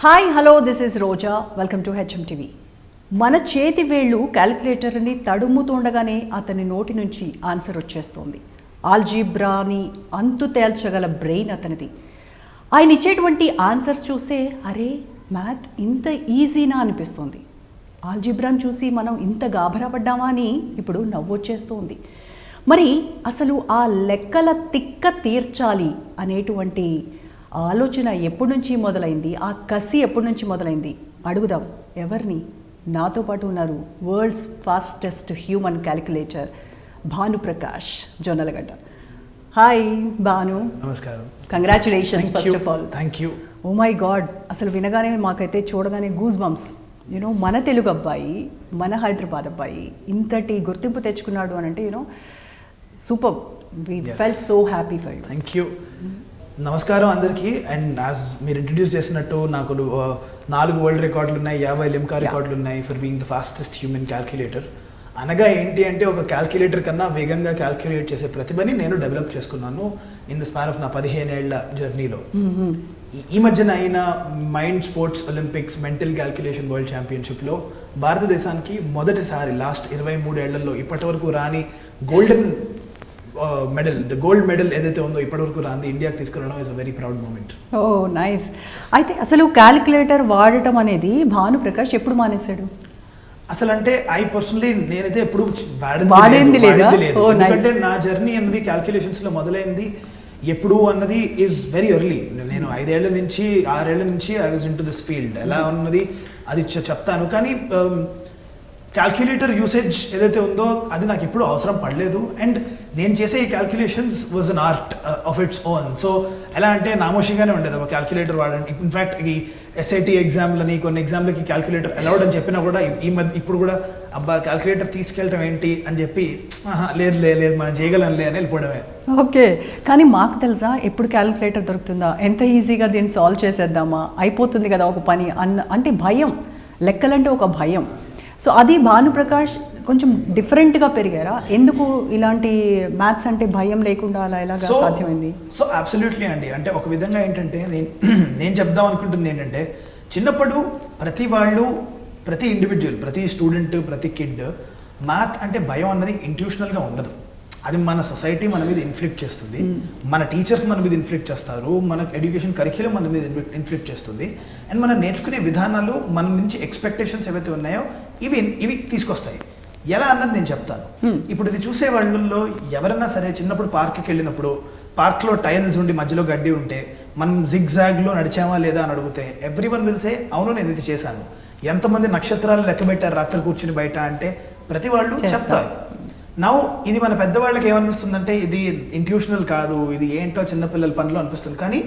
Hi hello this is Roja welcome to HMTV. మన చేతి వేళ్ళు క్యాలిక్యులేటర్ని తడుముతుండగానే అతని నోటి నుంచి ఆన్సర్ వచ్చేస్తుంది. ఆల్జీబ్రాని అంతు తేల్చగల బ్రెయిన్ అతనిది. ఆయన ఇచ్చేటువంటి ఆన్సర్స్ చూస్తే అరే మ్యాథ్ ఇంత ఈజీనా అనిపిస్తుంది. ఆల్జీబ్రాని చూసి మనం ఇంత గాభరా పడ్డామా అని ఇప్పుడు నవ్వొచ్చేస్తుంది. మరి అసలు ఆ లెక్కల తిక్క తీర్చాలి అనేటువంటి ఆలోచన ఎప్పటి నుంచి మొదలైంది, ఆ కసి ఎప్పటి నుంచి మొదలైంది అడుగుదాం. ఎవరిని? నాతో పాటు ఉన్నారు world's fastest human calculator Bhanuprakash Jonnalagadda. Hi Bhanu. నమస్కారం. Congratulations first of all. Thank you. Oh my god, అసలు వినగానే మాకైతే చూడగానే గూస్ బంప్స్. యూనో మన తెలుగు అబ్బాయి, మన హైదరాబాద్ అబ్బాయి ఇంతటి గుర్తింపు తెచ్చుకున్నాడు అని అంటే super. We felt so happy for you. Thank you. నమస్కారం అందరికీ. అండ్ యాజ్ మీరు ఇంట్రడ్యూస్ చేసినట్టు నాకు 4 వరల్డ్ రికార్డులు ఉన్నాయి, 50 లిమ్కా రికార్డులు ఉన్నాయి for being the fastest human calculator. అనగా ఏంటి అంటే ఒక క్యాల్కులేటర్ కన్నా వేగంగా క్యాల్కులేట్ చేసే ప్రతిభని నేను డెవలప్ చేసుకున్నాను ఇన్ ద స్పాన్ ఆఫ్ నా 15 ఏళ్ల జర్నీలో. ఈ మధ్యన అయిన mind sports olympics mental calculation world ఛాంపియన్షిప్లో భారతదేశానికి మొదటిసారి లాస్ట్ 23 ఏళ్లలో ఇప్పటి వరకు రాని golden medal, the gold medal ఏదైతే ఉందో ఇప్పటివరకు రాంది ఇండియాకి తీసుకురావడం is a very proud moment. Oh nice. అయితే అసలు క్యాలిక్యులేటర్ వాడటం అనేది భానుప్రకాష్ ఎప్పుడు మానేశాడు? అసలు అంటే ఐ పర్సనలీ నేనైతే ఎప్పుడు వాడింది లేదు. ఎందుకంటే నా జర్నీ అన్నది క్యాల్కులేషన్స్ లో మొదలైంది ఎప్పుడు అన్నది ఈజ్ వెరీ ఎర్లీ. నేను 5 ఏళ్ల నుంచి 6 ఏళ్ల నుంచి I was in to this field. ఎలా ఉన్నది అది చెప్తాను. కానీ క్యాల్కులేటర్ యూసేజ్ ఏదైతే ఉందో అది నాకు ఎప్పుడు అవసరం పడలేదు. అండ్ నేను చేసే ఈ calculations was an art of its own. So ఎలా అంటే నామోషిగానే ఉండేది ఒక క్యాల్కులేటర్ వాడండి. ఇన్ఫ్యాక్ట్ ఈ ఎస్ఐటి ఎగ్జామ్లని కొన్ని ఎగ్జామ్లకి క్యాల్కులేటర్ అలౌడ్ అని చెప్పినా కూడా ఇప్పుడు కూడా అబ్బా క్యాల్కులేటర్ తీసుకెళ్ళడం ఏంటి అని చెప్పి లేదు లేదు మనం చేయగలంలే అని వెళ్ళిపోవడమే. ఓకే. కానీ మాకు తెలుసా ఎప్పుడు క్యాల్కులేటర్ దొరుకుతుందా, ఎంత ఈజీగా దీన్ని సాల్వ్ చేసేద్దామా, అయిపోతుంది కదా ఒక పని అంటే భయం, లెక్కలంటే ఒక భయం. సో అది భానుప్రకాష్ కొంచెం డిఫరెంట్గా పెరిగారా? ఎందుకు ఇలాంటి మ్యాథ్స్ అంటే భయం లేకుండా అలా ఎలాగా సాధ్యమైంది? సో అబ్సల్యూట్లీ అండి. అంటే ఒక విధంగా ఏంటంటే నేను చెప్దాం అనుకుంటుంది ఏంటంటే చిన్నప్పుడు ప్రతి ఇండివిజువల్, ప్రతి స్టూడెంట్, ప్రతి కిడ్ మ్యాథ్ అంటే భయం అన్నది ఇంట్యూషనల్గా ఉండదు. అది మన సొసైటీ మన మీద ఇన్ఫ్లిక్ట్ చేస్తుంది, మన టీచర్స్ మన మీద ఇన్ఫ్లిక్ట్ చేస్తారు, మన ఎడ్యుకేషన్ కరిక్యులం మన మీద ఇన్ఫ్లిక్ట్ చేస్తుంది. అండ్ మనం నేర్చుకునే విధానాలు మన నుంచి ఎక్స్పెక్టేషన్స్ ఏవైతే ఉన్నాయో ఇవి తీసుకొస్తాయి. ఎలా అన్నది నేను చెప్తాను. ఇప్పుడు ఇది చూసే వాళ్ళల్లో ఎవరైనా సరే చిన్నప్పుడు పార్క్కి వెళ్ళినప్పుడు పార్క్లో టైల్స్ ఉండి మధ్యలో గడ్డి ఉంటే మనం జిగ్జాగ్లో నడిచామా లేదా అని అడిగితే ఎవ్రీవన్ విల్ సే అవును నేను ఇది చేశాను. ఎంతమంది నక్షత్రాలు లెక్క పెట్టారు రాత్రి కూర్చుని బయట అంటే ప్రతి వాళ్ళు చెప్తారు. నౌ ఇది మన పెద్దవాళ్ళకి ఏమనిపిస్తుందంటే ఇది ఇంట్యూషనల్ కాదు, ఇది ఏంటో చిన్నపిల్లల పనులు అనిపిస్తుంది. కానీ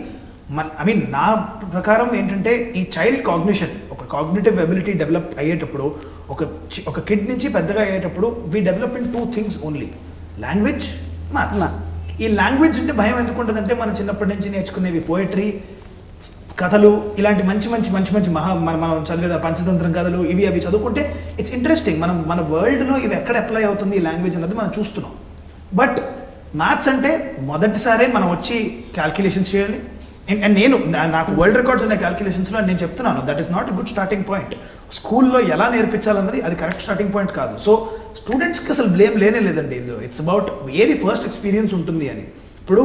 నా ప్రకారం ఏంటంటే ఈ చైల్డ్ కాగ్నిషన్, ఒక కాగ్నిటివ్ ఎబిలిటీ డెవలప్ అయ్యేటప్పుడు ఒక కిడ్ నుంచి పెద్దగా అయ్యేటప్పుడు we develop in 2 things only, language, maths. ఈ లాంగ్వేజ్ అంటే భయం ఎందుకు ఉంటుందంటే మనం చిన్నప్పటి నుంచి నేర్చుకునేవి పోయిటరీ, కథలు, ఇలాంటి మంచి మనం చదివేది పంచతంత్రం కథలు అవి చదువుకుంటే ఇట్స్ ఇంట్రెస్టింగ్. మన వరల్డ్లో ఇవి ఎక్కడ అప్లై అవుతుంది ఈ లాంగ్వేజ్ అన్నది మనం చూస్తున్నాం. బట్ మ్యాథ్స్ అంటే మొదటిసారే మనం వచ్చి క్యాల్కులేషన్స్ చేయాలి. అండ్ నాకు వరల్డ్ రికార్డ్స్ ఉన్నాయి క్యాల్కులేషన్స్లో. నేను చెప్తున్నాను that is not a good starting point. స్కూల్లో ఎలా నేర్పించాలన్నది అది కరెక్ట్ స్టార్టింగ్ పాయింట్ కాదు. సో స్టూడెంట్స్కి అసలు బ్లేమ్ లేదండి ఇందులో. ఇట్స్ అబౌట్ ఏది ఫస్ట్ ఎక్స్పీరియన్స్ ఉంటుంది అని. ఇప్పుడు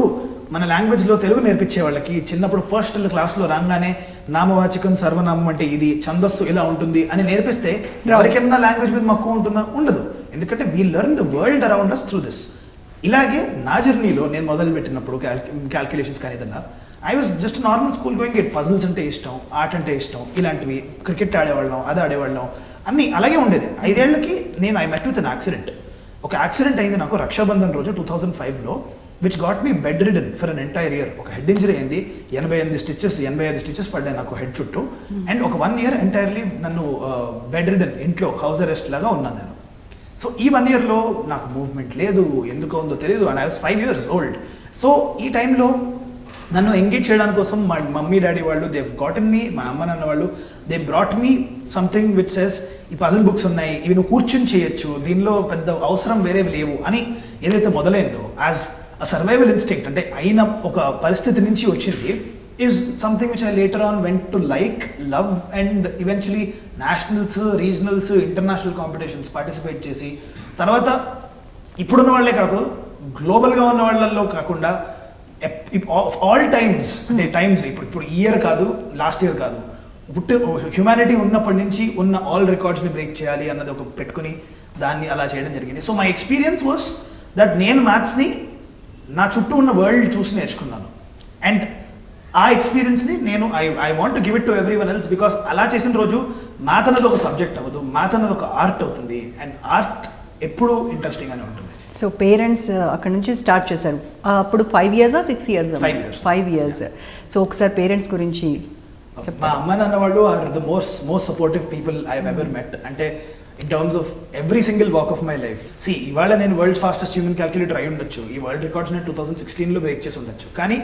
మన లాంగ్వేజ్లో తెలుగు నేర్పించే వాళ్ళకి చిన్నప్పుడు ఫస్ట్ క్లాస్లో రాగానే నామవాచకం సర్వనామం అంటే ఇది, ఛందస్సు ఇలా ఉంటుంది అని నేర్పిస్తే ఎవరికైనా లాంగ్వేజ్ మీద మక్కువ ఉంటుందా? ఉండదు. ఎందుకంటే we learn the world around us through this. ఇలాగే నా జర్నీలో నేను మొదలుపెట్టినప్పుడు క్యాల్కులేషన్స్ కానీ ఏదన్నా I was just normal school going it. Puzzles అంటే ఇష్టం, ఆర్ట్ అంటే ఇష్టం, ఇలాంటివి క్రికెట్ ఆడేవాళ్ళం, అది ఆడేవాళ్ళం, అన్నీ అలాగే ఉండేది. 5 ఏళ్లకి నేను I met with an accident. ఒక యాక్సిడెంట్ అయింది నాకు రక్షాబంధన్ రోజు 2005లో, which got me bedridden for an entire year. ఒక హెడ్ ఇంజరీ అయింది, 85 స్టిచెస్ పడ్డాయి నాకు హెడ్ చుట్టూ. అండ్ ఒక 1 year ఎంటైర్లీ నన్ను బెడ్ రిడన్, ఇంట్లో హౌస్ అరెస్ట్ లాగా ఉన్నాను నేను. సో ఈ 1 yearలో నాకు మూవ్మెంట్ లేదు, ఎందుకో ఉందో తెలియదు. And I was 5 years old. So ఈ టైంలో నన్ను ఎంగేజ్ చేయడానికి కోసం మా మమ్మీ డాడీ వాళ్ళు దే గాటన్ మీ, మా అమ్మ నాన్న వాళ్ళు they brought me something which says ఈ పజిల్ బుక్స్ ఉన్నాయి, ఇవి నువ్వు కూర్చుని చేయొచ్చు, దీనిలో పెద్ద అవసరం వేరేవి లేవు అని ఏదైతే మొదలైందో యాజ్ అ సర్వైవల్ ఇన్స్టింక్ట్, అంటే అయిన ఒక పరిస్థితి నుంచి వచ్చింది. is something which I later on went to like, love, and eventually nationals, regionals, international competitions participate చేసి తర్వాత ఇప్పుడున్న వాళ్ళే కాకు గ్లోబల్గా ఉన్న వాళ్ళల్లో కాకుండా ఆల్ టైమ్స్ అంటే టైమ్స్ ఇప్పుడు ఇయర్ కాదు, లాస్ట్ ఇయర్ కాదు, హ్యుమానిటీ ఉన్నప్పటి నుంచి ఉన్న ఆల్ రికార్డ్స్ని బ్రేక్ చేయాలి అన్నది ఒక పెట్టుకుని దాన్ని అలా చేయడం జరిగింది. So my experience was that నేను మ్యాథ్స్ని నా చుట్టూ ఉన్న వరల్డ్ చూసి నేర్చుకున్నాను. అండ్ ఆ ఎక్స్పీరియన్స్ని నేను I want to give it to every one else, because అలా చేసిన రోజు మ్యాథ్ అన్నది ఒక సబ్జెక్ట్ అవ్వదు, మ్యాథ్ అన్నది ఒక ఆర్ట్ అవుతుంది. అండ్ ఆర్ట్ ఎప్పుడూ ఇంట్రెస్టింగ్గానే ఉంటుంది. సో పేరెంట్స్ అక్కడ నుంచి స్టార్ట్ చేశారు. అప్పుడు 5 years 6 years? 5 years. 5 years. So ఒకసారి పేరెంట్స్ గురించి మా అమ్మ నాన్న వాళ్ళు are the most supportive people I have ever met. అంటే in terms of every single walk of my life. ఇవాళ నేను వరల్డ్ ఫాస్టెస్ట్ హ్యూమన్ క్యాల్కులేటర్ అయి ఉండొచ్చు, ఈ వరల్డ్ రికార్డ్స్ నేను 2016లో బ్రేక్ చేసి ఉండొచ్చు. కానీ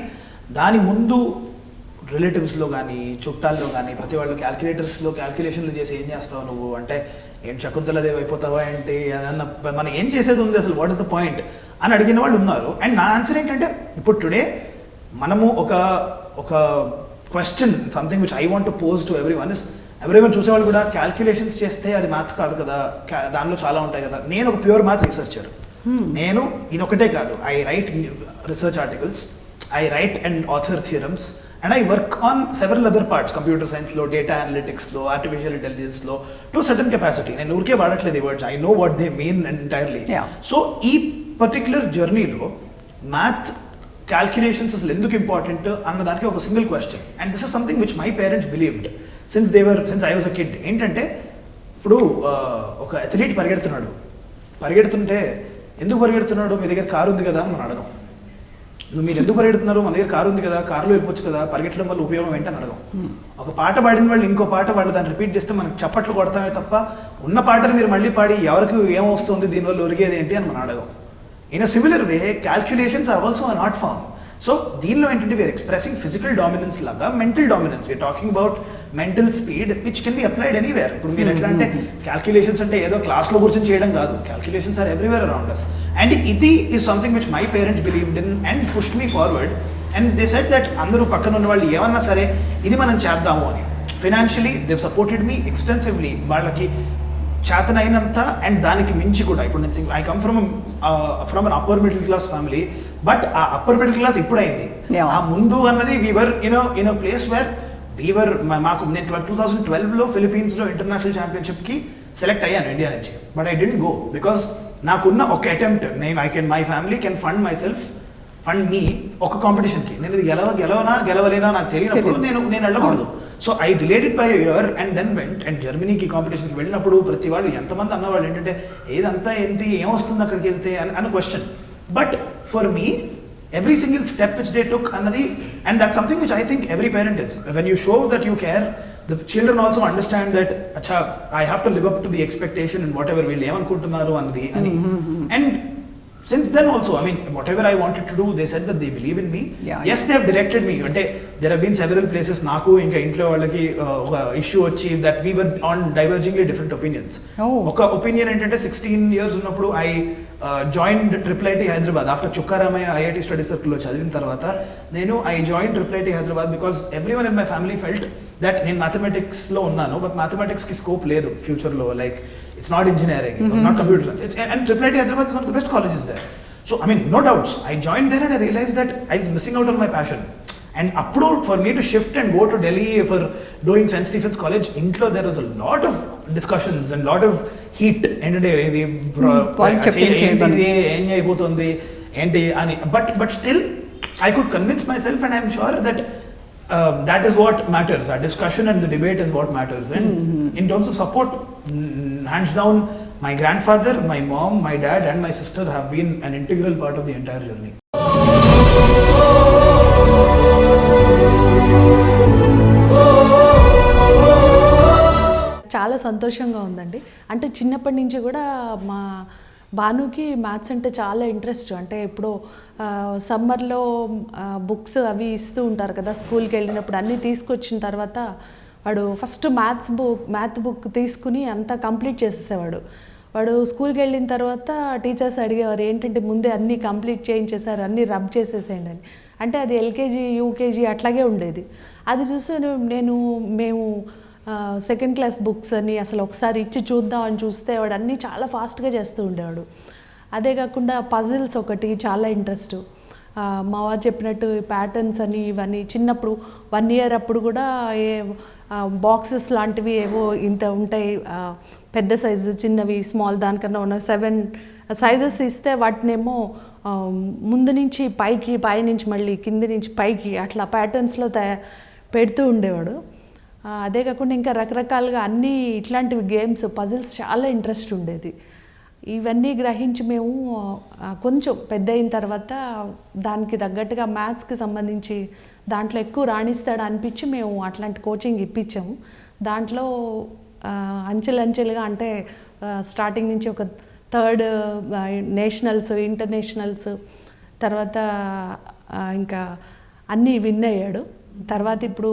దాని ముందు రిలేటివ్స్లో కానీ చుట్టాల్లో కానీ ప్రతి వాళ్ళు క్యాల్కులేటర్స్లో క్యాల్కులేషన్లు చేసి ఏం చేస్తావు నువ్వు అంటే, ఏం శకుంతలదేవి అయిపోతావా ఏంటి, అదన్న మనం ఏం చేసేది ఉంది అసలు, వాట్ ఇస్ ద పాయింట్ అని అడిగిన వాళ్ళు ఉన్నారు. అండ్ నా ఆన్సర్ ఏంటంటే, ఇప్పుడు టుడే మనము ఒక question something which I want to pose to everyone చూసేవాళ్ళు కూడా క్యాల్కులేషన్స్ చేస్తే అది మ్యాథ్ కాదు కదా, దానిలో చాలా ఉంటాయి కదా. నేను ఒక ప్యూర్ మ్యాథ్ రీసెర్చర్. నేను ఇదొకటే కాదు, I write research articles, I write and author theorems, and I work on several other parts, computer science lo, data analytics lo, artificial intelligence lo, to a certain capacity. నేను ఊరికే వాడట్లేదు ఈ words, I know what they mean entirely. So ఈ particular జర్నీలో math calculations అసలు ఎందుకు important అన్న దానికి ఒక single question. And this is something which my parents believed since I was a kid. ఏంటంటే, ఇప్పుడు ఒక అథ్లీట్ పరిగెడుతుంటే ఎందుకు పరిగెడుతున్నాడు, మీ దగ్గర కారు ఉంది కదా అని మనం అడగం. మీరు ఎందుకు పరిగెడుతున్నారు, మన దగ్గర కారు ఉంది కదా, కారులో వెళ్ళిపోవచ్చు కదా, పరిగెట్టడం వల్ల ఉపయోగం ఏంటని అడగం. ఒక పాట పాడిన వాళ్ళు ఇంకో పాట వాళ్ళు దాన్ని రిపీట్ చేస్తే మనకు చప్పట్లు కొడతామే తప్ప, ఉన్న పాటను మీరు మళ్ళీ పాడి ఎవరికి ఏమొస్తుంది దీనివల్ల ఒరిగేది ఏంటి అని మనం అడగం. In a similar way calculations are also an art form. So దీనిలో ఏంటంటే వీఆర్ ఎక్స్ప్రెసింగ్ ఫిజికల్ డామినెన్స్ లాగా mental dominance. We are talking about mental speed which can be applied anywhere. ఇప్పుడు మీరు ఎట్లా అంటే క్యాల్కులేషన్స్ అంటే ఏదో క్లాస్లో కూర్చొని చేయడం కాదు, calculations are everywhere around us. And ఇది is something which my parents believed in and pushed me forward. And they said that అందరూ పక్కన ఉన్న వాళ్ళు ఏమన్నా సరే ఇది మనం చేద్దాము అని. Financially they supported me extensively, వాళ్ళకి చేతనైనంత అండ్ దానికి మించి కూడా. ఇప్పుడు నేను I come from an upper middle class family, but ఆ అప్పర్ మిడిల్ క్లాస్ ఇప్పుడు అయింది. ఆ ముందు అన్నది weaver in a place where weaver మాకు నేను 2012లో ఫిలిపీన్స్లో ఇంటర్నేషనల్ ఛాంపియన్షిప్కి సెలెక్ట్ అయ్యాను ఇండియా నుంచి. But I didn't go because నాకున్న ఒక attempt, my family can fund myself, fund me ఒక కాంపిటీషన్కి. నేను ఇది గెలవలేనా నాకు తెలియనప్పుడు నేను వెళ్ళకూడదు. So I delayed it by year and then went. And జర్మనీకి కాంపిటీషన్కి వెళ్ళినప్పుడు ప్రతి వాళ్ళు ఎంతమంది అన్నవాళ్ళు ఏంటంటే, ఏదంతా ఏంటి, ఏమొస్తుంది అక్కడికి వెళ్తే అని question. But for me every single step which they took annadi, and that's something which I think every parent is. When you show that you care, the children also understand that acha I have to live up to the expectation and whatever we'll evanukuntunnaru annadi ani. And since then also, I mean, whatever I wanted to do, they said that they believe in me. Yes, they have directed me. Ante there have been several places naku inka intlo vallaki oka issue vachi that we were on divergingly different opinions. Oka opinion entante 16 years unnappudu I joined IIIT Hyderabad after Chukkaramaya IIT Study Circle lo chadivina tarvata nenu I joined IIIT Hyderabad because everyone in my family felt that నేను mathematics లో ఉన్నాను, but mathematics కి scope లేదు future లో, like it's not engineering or not computer science. And IIIT Hyderabad is one of the best colleges there. So I mean, no doubts, I joined there and I realized that I was missing out on my passion. And appudu for me to shift and go to Delhi for doing St. Stephen's College, intlo there was a lot of discussions and lot of heat. Entante idi ఏం అయిపోతుంది ఏంటి అని, but still I could convince myself, and I'm sure that that is what matters. Our discussion and the debate is what matters. And in terms of support, hands down, my grandfather, my mom, my dad and my sister have been an integral part of the entire journey. చాలా సంతోషంగా ఉందండి. అంటే చిన్నప్పటి నుంచి కూడా మా భానుకి maths అంటే చాలా ఇంట్రెస్ట్. అంటే ఇప్పుడు సమ్మర్లో బుక్స్ అవి ఇస్తూ ఉంటారు కదా, స్కూల్కి వెళ్ళినప్పుడు అన్నీ తీసుకొచ్చిన తర్వాత వాడు ఫస్ట్ మ్యాథ్ బుక్ తీసుకుని అంతా కంప్లీట్ చేసేసేవాడు. వాడు స్కూల్కి వెళ్ళిన తర్వాత టీచర్స్ అడిగేవారు, ఏంటంటే ముందే అన్నీ కంప్లీట్ చేయించేసారు, అన్నీ రబ్ చేసేసేయండి అని. అంటే అది ఎల్కేజీ యూకేజీ అట్లాగే ఉండేది. అది చూసి మేము సెకండ్ క్లాస్ బుక్స్ అని అసలు ఒకసారి ఇచ్చి చూద్దాం అని చూస్తే వాడు అన్నీ చాలా ఫాస్ట్గా చేస్తూ ఉండేవాడు. అదే కాకుండా పజిల్స్ ఒకటి చాలా ఇంట్రెస్ట్. మా వారు చెప్పినట్టు ప్యాటర్న్స్ అని ఇవన్నీ చిన్నప్పుడు 1 year అప్పుడు కూడా బాక్సెస్ లాంటివి ఏవో ఇంత ఉంటాయి, పెద్ద సైజు చిన్నవి స్మాల్ దానికన్నా ఉన్న 7 సైజెస్ ఇస్తే వాటినేమో ముందు నుంచి పైకి, పైనుంచి మళ్ళీ కింది నుంచి పైకి అట్లా ప్యాటర్న్స్లో పెడుతూ ఉండేవాడు. అదే కాకుండా ఇంకా రకరకాలుగా అన్నీ ఇట్లాంటివి గేమ్స్ పజిల్స్ చాలా ఇంట్రెస్ట్ ఉండేది. ఇవన్నీ గ్రహించి మేము కొంచెం పెద్ద అయిన తర్వాత దానికి తగ్గట్టుగా మ్యాథ్స్కి సంబంధించి దాంట్లో ఎక్కువ రాణిస్తాడు అనిపించి మేము అట్లాంటి కోచింగ్ ఇప్పించాము. దాంట్లో అంచెలంచెలుగా అంటే స్టార్టింగ్ నుంచి ఒక 3rd నేషనల్స్, ఇంటర్నేషనల్స్, తర్వాత ఇంకా అన్నీ విన్ అయ్యాడు. తర్వాత ఇప్పుడు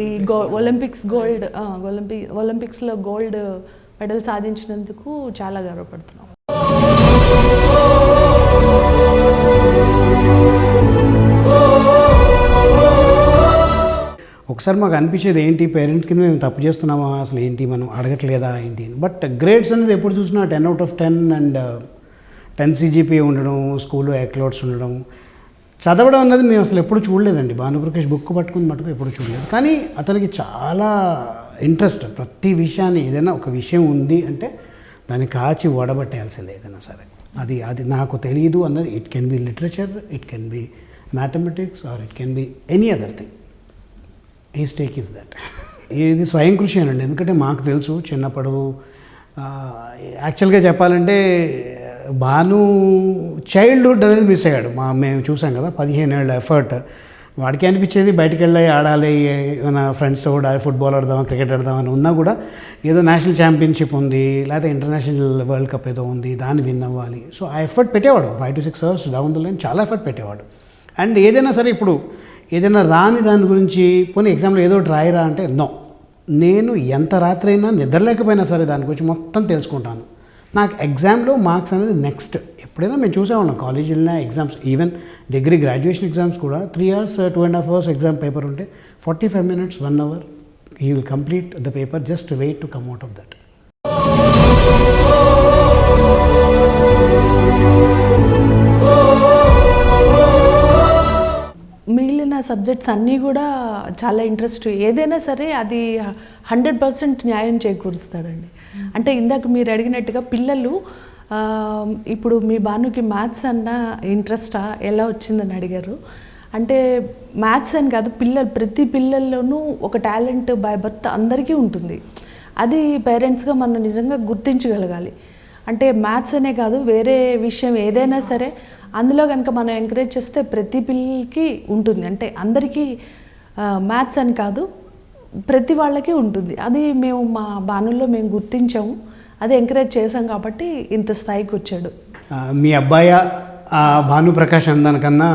ఈ ఒలింపిక్స్లో గోల్డ్ మెడల్ సాధించినందుకు చాలా గర్వపడుతున్నాం. ఒకసారి మాకు అనిపించేది ఏంటి, పేరెంట్స్ కింద మేము తప్పు చేస్తున్నామా, అసలు ఏంటి మనం అడగట్లేదా ఏంటి. బట్ గ్రేడ్స్ అనేది ఎప్పుడు చూసినా 10 out of 10 అండ్ 10 CGPA ఉండడం, స్కూల్లో యాక్లోడ్స్ ఉండడం, చదవడం అన్నది మేము అసలు ఎప్పుడు చూడలేదండి. భానుప్రకాష్ బుక్ పట్టుకుని మటుకు ఎప్పుడు చూడలేదు. కానీ అతనికి చాలా ఇంట్రెస్ట్, ప్రతి విషయాన్ని ఏదైనా ఒక విషయం ఉంది అంటే దాన్ని కాచి వడబట్టేయాల్సిందే ఏదైనా సరే. అది నాకు తెలియదు అన్నది, it can be literature, it can be mathematics are it can be any other thing. ఈ స్టేక్ ఈజ్ దట్. ఇది స్వయం కృషి అనండి. ఎందుకంటే మాకు తెలుసు చిన్నప్పుడు యాక్చువల్గా చెప్పాలంటే భాను చైల్డ్హుడ్ అనేది మిస్ అయ్యాడు. మేము చూసాం కదా 15 ఏళ్ళ ఎఫర్ట్. వాడికి అనిపించేది బయటికి వెళ్ళి ఆడాలి, మన ఫ్రెండ్స్తో కూడా ఫుట్బాల్ ఆడదామా, క్రికెట్ ఆడదామని ఉన్నా కూడా ఏదో నేషనల్ ఛాంపియన్షిప్ ఉంది, లేకపోతే ఇంటర్నేషనల్ వరల్డ్ కప్ ఏదో ఉంది, దాన్ని విన్ అవ్వాలి. సో ఆ ఎఫర్ట్ పెట్టేవాడు. 5 to 6 hours down the line చాలా ఎఫర్ట్ పెట్టేవాడు. అండ్ ఏదైనా సరే ఇప్పుడు ఏదైనా రాని దాని గురించి పోనీ ఎగ్జామ్లో ఏదో రాయిరా అంటే నో, నేను ఎంత రాత్రి అయినా నిద్రలేకపోయినా సరే దాని గురించి మొత్తం తెలుసుకుంటాను. నాకు ఎగ్జామ్లో మార్క్స్ అనేది నెక్స్ట్. ఎప్పుడైనా మేము చూసేవాళ్ళం కాలేజ్ వెళ్ళిన exams, even degree graduation exams కూడా 3 hours 2.5 hours ఎగ్జామ్ పేపర్ ఉంటే 45 minutes 1 hour you will complete the paper, just wait to come out of that. మిగిలిన సబ్జెక్ట్స్ అన్నీ కూడా చాలా ఇంట్రెస్ట్. ఏదైనా సరే అది 100% న్యాయం చేకూరుస్తాడండి. అంటే ఇందాక మీరు అడిగినట్టుగా పిల్లలు ఇప్పుడు మీ భానుకి మ్యాథ్స్ అన్న ఇంట్రెస్టా ఎలా వచ్చిందని అడిగారు. అంటే మ్యాథ్స్ అని కాదు, ప్రతి పిల్లల్లోనూ ఒక టాలెంట్ బై బర్త్ అందరికీ ఉంటుంది. అది పేరెంట్స్గా మనం నిజంగా గుర్తించగలగాలి. అంటే మ్యాథ్స్ అనే కాదు, వేరే విషయం ఏదైనా సరే అందులో కనుక మనం ఎంకరేజ్ చేస్తే ప్రతి పిల్లలకి ఉంటుంది. అంటే అందరికీ మ్యాథ్స్ అని కాదు, ప్రతి వాళ్ళకి ఉంటుంది. అది మేము మా భానుల్లో మేము గుర్తించాము, అది ఎంకరేజ్ చేసాం కాబట్టి ఇంత స్థాయికి వచ్చాడు. మీ అబ్బాయి భానుప్రకాష్ అందనికన్నా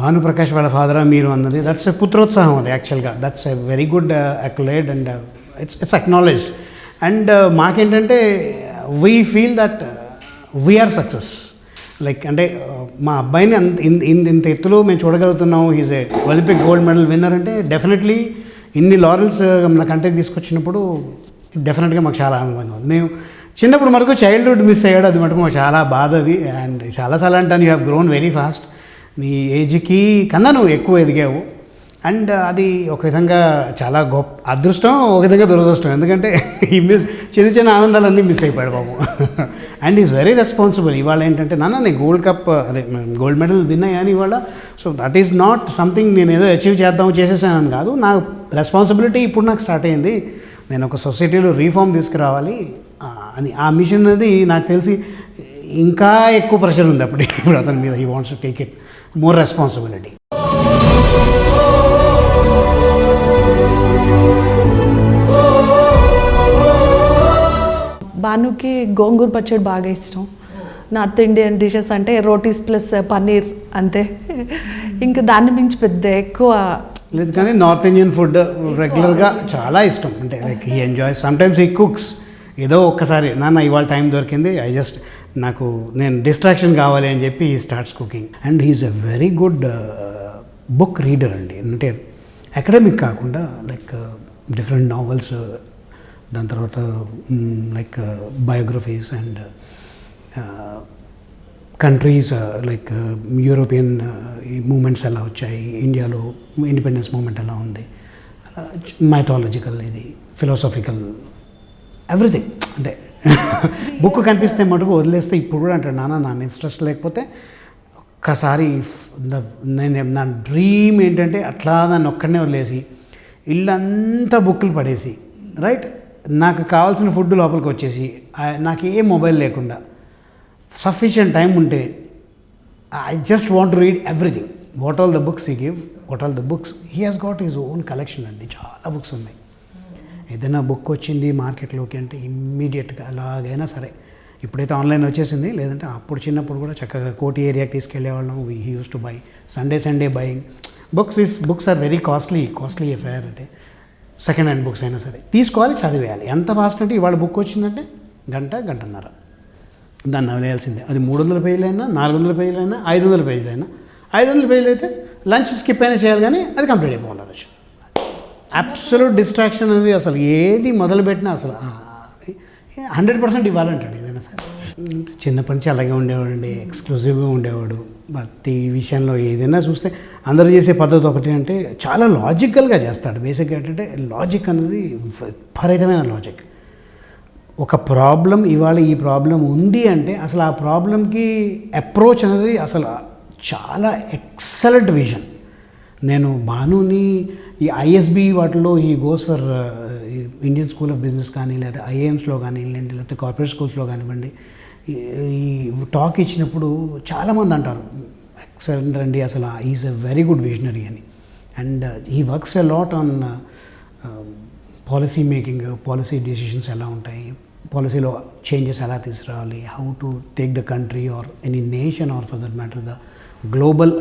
భానుప్రకాష్ వాళ్ళ ఫాదరా మీరు అన్నది దట్స్ ఎ పుత్రోత్సాహం. అది యాక్చువల్గా that's a very good accolade and it's acknowledged. And మాకేంటంటే we feel that we're success. Like అంటే మా అబ్బాయిని ఇంత ఎత్తులో మేము చూడగలుగుతున్నాం. Is a Olympic gold medal winner అంటే డెఫినెట్లీ ఇన్ని లారెల్స్ మన కంట్రీకి తీసుకొచ్చినప్పుడు డెఫినెట్గా మాకు చాలా ఆనందంగా ఉంది. మేము చిన్నప్పుడు మటుకు చైల్డ్హుడ్ మిస్ అయ్యాడు, అది మటుకు మాకు చాలా బాధ. అది అండ్ చాలాసార్లు అంటాను, you have grown very fast. నీ ఏజ్కి కన్నా నువ్వు ఎక్కువ ఎదిగావు. అండ్ అది ఒక విధంగా చాలా గొప్ప అదృష్టం, ఒక విధంగా దురదృష్టం. ఎందుకంటే ఈ చిన్న ఆనందాలన్నీ మిస్ అయిపోయాడు బాబు. And is very responsible. ఇవాళ ఏంటంటే నేను gold cup gold medal win అయ్యాను ఇవాళ. So that is not something నేను ఏదో అచీవ్ చేసేసానని కాదు. నా రెస్పాన్సిబిలిటీ ఇప్పుడు నాకు స్టార్ట్ అయ్యింది. నేను ఒక సొసైటీలో రీఫార్మ్ తీసుకురావాలి అని. ఆ మిషన్ అనేది నాకు తెలిసి ఇంకా ఎక్కువ ప్రెషర్ ఉంది అప్పుడు ఇప్పుడు అతని మీద. He wants to take it more responsibility. భానుకి గోంగూర పచ్చడి బాగా ఇష్టం. నార్త్ ఇండియన్ డిషెస్ అంటే రోటీస్ ప్లస్ పన్నీర్ అంతే. ఇంకా దాన్ని మించి పెద్ద ఎక్కువ లేదు. కానీ నార్త్ ఇండియన్ ఫుడ్ రెగ్యులర్గా చాలా ఇష్టం. అంటే like he enjoy sometimes he cooks. ఏదో ఒక్కసారి నాన్న ఇవాళ టైం దొరికింది, నాకు నేను డిస్ట్రాక్షన్ కావాలి అని చెప్పి ఈ starts cooking. And he's a very good book reader అండి. అంటే అకాడమిక్ కాకుండా లైక్ డిఫరెంట్ నావెల్స్, దాని తర్వాత like biographies and countries like European movements ఎలా వచ్చాయి, ఇండియాలో ఇండిపెండెన్స్ మూమెంట్ ఎలా ఉంది, మైథాలజికల్, ఇది ఫిలాసఫికల్, ఎవ్రీథింగ్. అంటే బుక్ కనిపిస్తే మటుకు వదిలేస్తే ఇప్పుడు కూడా అంటాడు, నాన్న నా ఇంట్రెస్ట్ లేకపోతే ఒక్కసారి నేను నా డ్రీమ్ ఏంటంటే అట్లా దాన్ని ఒక్కడనే వదిలేసి ఇల్లంతా బుక్కులు పడేసి రైట్, నాకు కావాల్సిన ఫుడ్ లోపలికి వచ్చేసి నాకు ఏ మొబైల్ లేకుండా సఫిషియంట్ టైం ఉంటే I just want to read everything. What all the books he give, what all the books he has got his own collection అండి. చాలా బుక్స్ ఉన్నాయి. ఏదైనా బుక్ వచ్చింది మార్కెట్లోకి అంటే ఇమ్మీడియట్గా ఎలాగైనా సరే, ఇప్పుడైతే ఆన్లైన్ వచ్చేసింది, లేదంటే అప్పుడు చిన్నప్పుడు కూడా చక్కగా కోటి ఏరియాకి తీసుకెళ్లేవాళ్ళం. He used to buy Sunday buying books are very costly affair. అంటే సెకండ్ హ్యాండ్ బుక్స్ అయినా సరే తీసుకోవాలి, చదివేయాలి. ఎంత ఫాస్ట్ అంటే ఇవాళ బుక్ వచ్చిందంటే గంటన్నర దాన్ని వదిలేయాల్సిందే. అది 300 పేజీలైనా, 400 పేజీలైనా, 500 పేజీలైనా. 500 పేజీలు అయితే లంచ్ స్కిప్ అయినా చేయాలి, కానీ అది కంప్లీట్ అయిపోవాలి. రోజు అబ్సల్యూట్ డిస్ట్రాక్షన్ అనేది అసలు ఏది మొదలుపెట్టినా అసలు 100% ఇవ్వాలంటాడు ఏదైనా సరే. చిన్నప్పటి నుంచి అలాగే ఉండేవాడండి, ఎక్స్క్లూజివ్గా ఉండేవాడు. ప్రతి విషయంలో ఏదైనా చూస్తే అందరూ చేసే పద్ధతి ఒకటి అంటే చాలా లాజికల్గా చేస్తాడు. బేసిక్గా ఏంటంటే లాజిక్ అనేది విపరీతమైన లాజిక్. ఒక ప్రాబ్లం, ఇవాళ ఈ ప్రాబ్లం ఉంది అంటే అసలు ఆ ప్రాబ్లంకి అప్రోచ్ అనేది అసలు చాలా ఎక్సలెంట్ విజన్. నేను భానుని ఈ ఐఎస్బి వాటిలో ఈ goes for Indian school of business కానీ, లేదా ఐఏఎమ్స్లో కానీ, లేకపోతే కార్పొరేట్ స్కూల్స్లో కానివ్వండి, ఈ టాక్ ఇచ్చినప్పుడు చాలామంది అంటారు ఎక్సలెంట్ అండి, అసలు is a very good visionary అని. And he works a lot on policy making, policy decisions ఎలా ఉంటాయి, పాలసీలో చేంజెస్ ఎలా తీసుకురావాలి, how to take the country or any nation or for that matter the global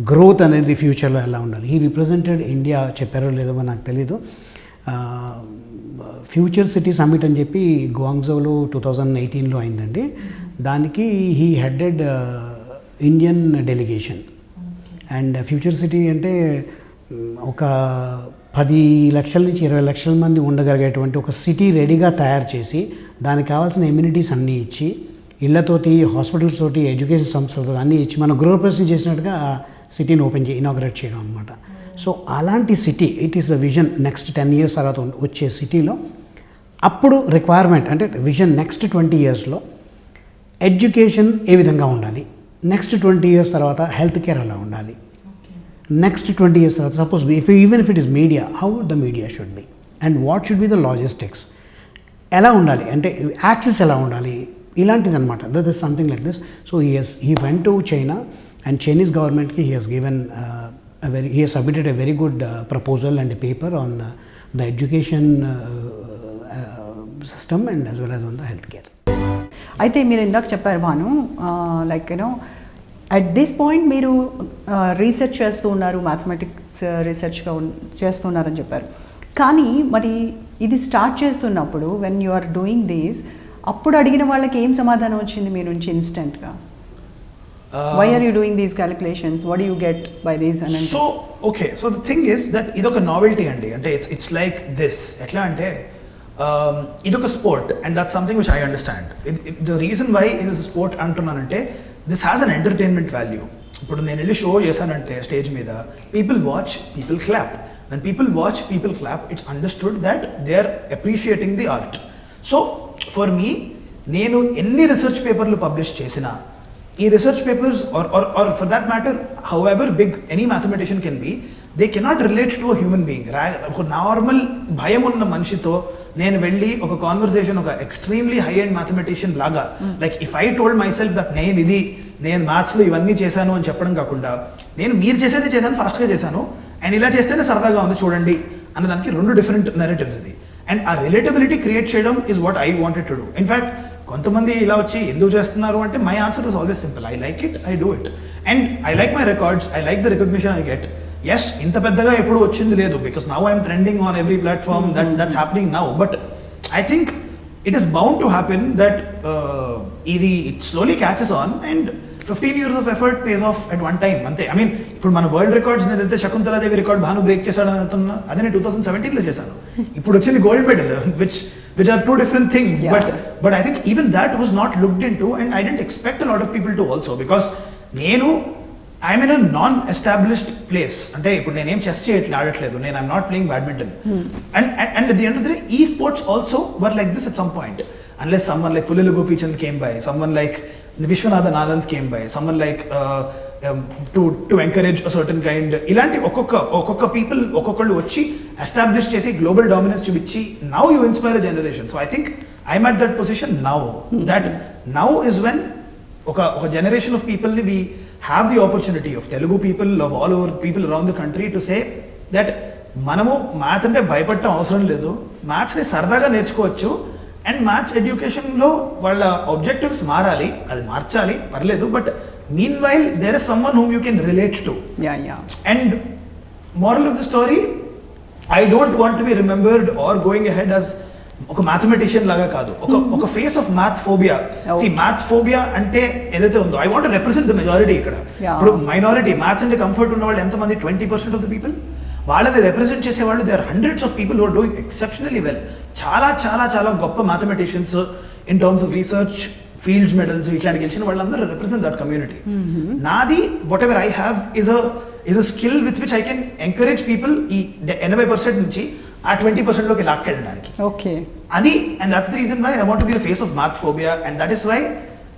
growth అనేది ఫ్యూచర్లో ఎలా ఉండాలి. ఈ రిప్రజెంటెడ్ ఇండియా, చెప్పారో లేదో నాకు తెలీదు, ఫ్యూచర్ సిటీ సమ్మిట్ అని చెప్పి గ్వాంగ్జోలో 2018లో అయిందండి. దానికి he headed Indian delegation. And future city అంటే ఒక 10 లక్షల నుంచి 20 లక్షల మంది ఉండగలిగేటువంటి ఒక సిటీ రెడీగా తయారు చేసి, దానికి కావాల్సిన ఎమ్యూనిటీస్ అన్నీ ఇచ్చి, ఇళ్లతోటి, హాస్పిటల్స్ తోటి, ఎడ్యుకేషన్ సంస్థలతో అన్నీ ఇచ్చి మన గృహప్రవేశం చేసినట్టుగా ఆ సిటీని ఇనాగ్రేట్ చేయడం అనమాట. సో అలాంటి city, it is the vision. Next 10 years తర్వాత వచ్చే సిటీలో అప్పుడు రిక్వైర్మెంట్ అంటే విజన్ నెక్స్ట్ 20 yearsలో ఎడ్యుకేషన్ ఏ విధంగా ఉండాలి, నెక్స్ట్ 20 years తర్వాత హెల్త్ కేర్ ఎలా ఉండాలి, నెక్స్ట్ 20 years తర్వాత suppose even if it is media, how the media should be and what should be the logistics, ఎలా ఉండాలి అంటే యాక్సెస్ ఎలా ఉండాలి, ఇలాంటిది అనమాట. That is something like this. So he went to China and Chinese గవర్నమెంట్కి he has given he has submitted a very good proposal and a paper on the education system and as well as on the healthcare. అయితే మీరు ఇందాక చెప్పారు Bhanu, like you know at this point మీరు research చేస్తూ ఉన్నారు, mathematics రీసెర్చ్గా చేస్తున్నారని చెప్పారు. కానీ మరి ఇది స్టార్ట్ చేస్తున్నప్పుడు when you are doing these, అప్పుడు అడిగిన వాళ్ళకి ఏం సమాధానం వచ్చింది మీ నుంచి ఇన్స్టెంట్గా? Why are you doing these calculations? What do you get by these? So the thing is that idoka novelty andi, ante it's like this. Etla ante idoka sport, and that's something which I understand. The reason why it is a sport antunnanante, this has an entertainment value. Ippudu nenu elli show chesanante stage meeda, people watch, people clap. When people watch, people clap, it's understood that they are appreciating the art. So for me, nenu enni research paperlu publish chesina, ఈ research papers are for that matter however big any mathematician can be, they cannot relate to a human being. ఒక normal భయం ఉన్న మనిషితో నేను వెళ్ళి ఒక conversation, ఒక extremely high and mathematician లాగా, like if I told myself that నేను మ్యాథ్స్లో ఇవన్నీ చేశాను అని చెప్పడం కాకుండా, నేను మీరు చేసేది చేశాను, ఫాస్ట్గా చేశాను, అండ్ ఇలా చేస్తేనే సరదాగా ఉంది చూడండి అన్నదానికి 2 different narratives ఇది. అండ్ ఆ రిలేటబిలిటీ క్రియేట్ చేయడం is what I wanted to do. In fact కొంతమంది ఇలా వచ్చి ఎందుకు చేస్తున్నారు అంటే my answer is always simple, I like it, I do it, and I like my records, I like the recognition I get. Yes, ఇంత పెద్దగా ఎప్పుడు వచ్చింది లేదు, because now I'm trending on every platform, that's happening now. But I think it is bound to happen that it slowly catches on and 15 years of effort pays off at one time అంతే. I mean ఇప్పుడు మన world records ఏదైతే Shakuntala Devi record Bhanu break చేశాడని అంటున్నా, అదే నేను 2017లో చేశాను. ఇప్పుడు వచ్చింది gold medal, which are two different things. Yeah. But I think even that was not looked into, and I didn't expect a lot of people to also, because I'm in a non-established place. అంటే ఇప్పుడు నేనేం chess ఆడట్లేదు, I'm not playing badminton. And at the end of the day, e-sports also were like this at some point. Unless someone like Pulelu Gopichand came by, someone like Vishwanathan Anand came by, someone like to encourage a certain kind, ఇలాంటి ఒక్కొక్క people ఒక్కొక్కళ్ళు వచ్చి establish చేసి global dominance చూపించి now you inspire a generation. So I think I'm at that position now, that now is when ఒక generation of పీపుల్ని we have the opportunity of Telugu people, of all over people around the country to say that మనము math అంటే భయపడటం అవసరం లేదు, మ్యాథ్స్ని సరదాగా నేర్చుకోవచ్చు. And maths ఎడ్యుకేషన్లో వాళ్ళ ఆబ్జెక్టివ్స్ మారాలి, అది మార్చాలి పర్లేదు, but meanwhile there is someone whom you can relate to. And moral of the story, I don't want to be remembered or going ahead as ఒక మ్యాథమెటిషియన్ లాగా కాదు, ఒక face of math phobia. Math phobia అంటే ఏదైతే ఉందో, I want represent the majority. ఇక్కడ ఇప్పుడు minority maths అంటే కంఫర్ట్ ఉన్న వాళ్ళు ఎంతమంది? 20% ఆఫ్ ద పీపుల్. వాళ్ళని రిప్రజెంట్ చేసేవాళ్ళు they are hundreds of people who are doing exceptionally well. చాలా చాలా చాలా గొప్ప mathematicians in terms of research, fields medals ఇట్లాంటి గెలిచిన వాళ్ళందరూ రిప్రజెంట్ దట్ కమ్యూనిటీ. నాది whatever I have is a skill with which I can encourage people ఈ 80% నుంచి ఆ 20%లోకి లాక్కెళ్ళడానికి. అది, and that's the reason why I want to be the face of math phobia, and that is why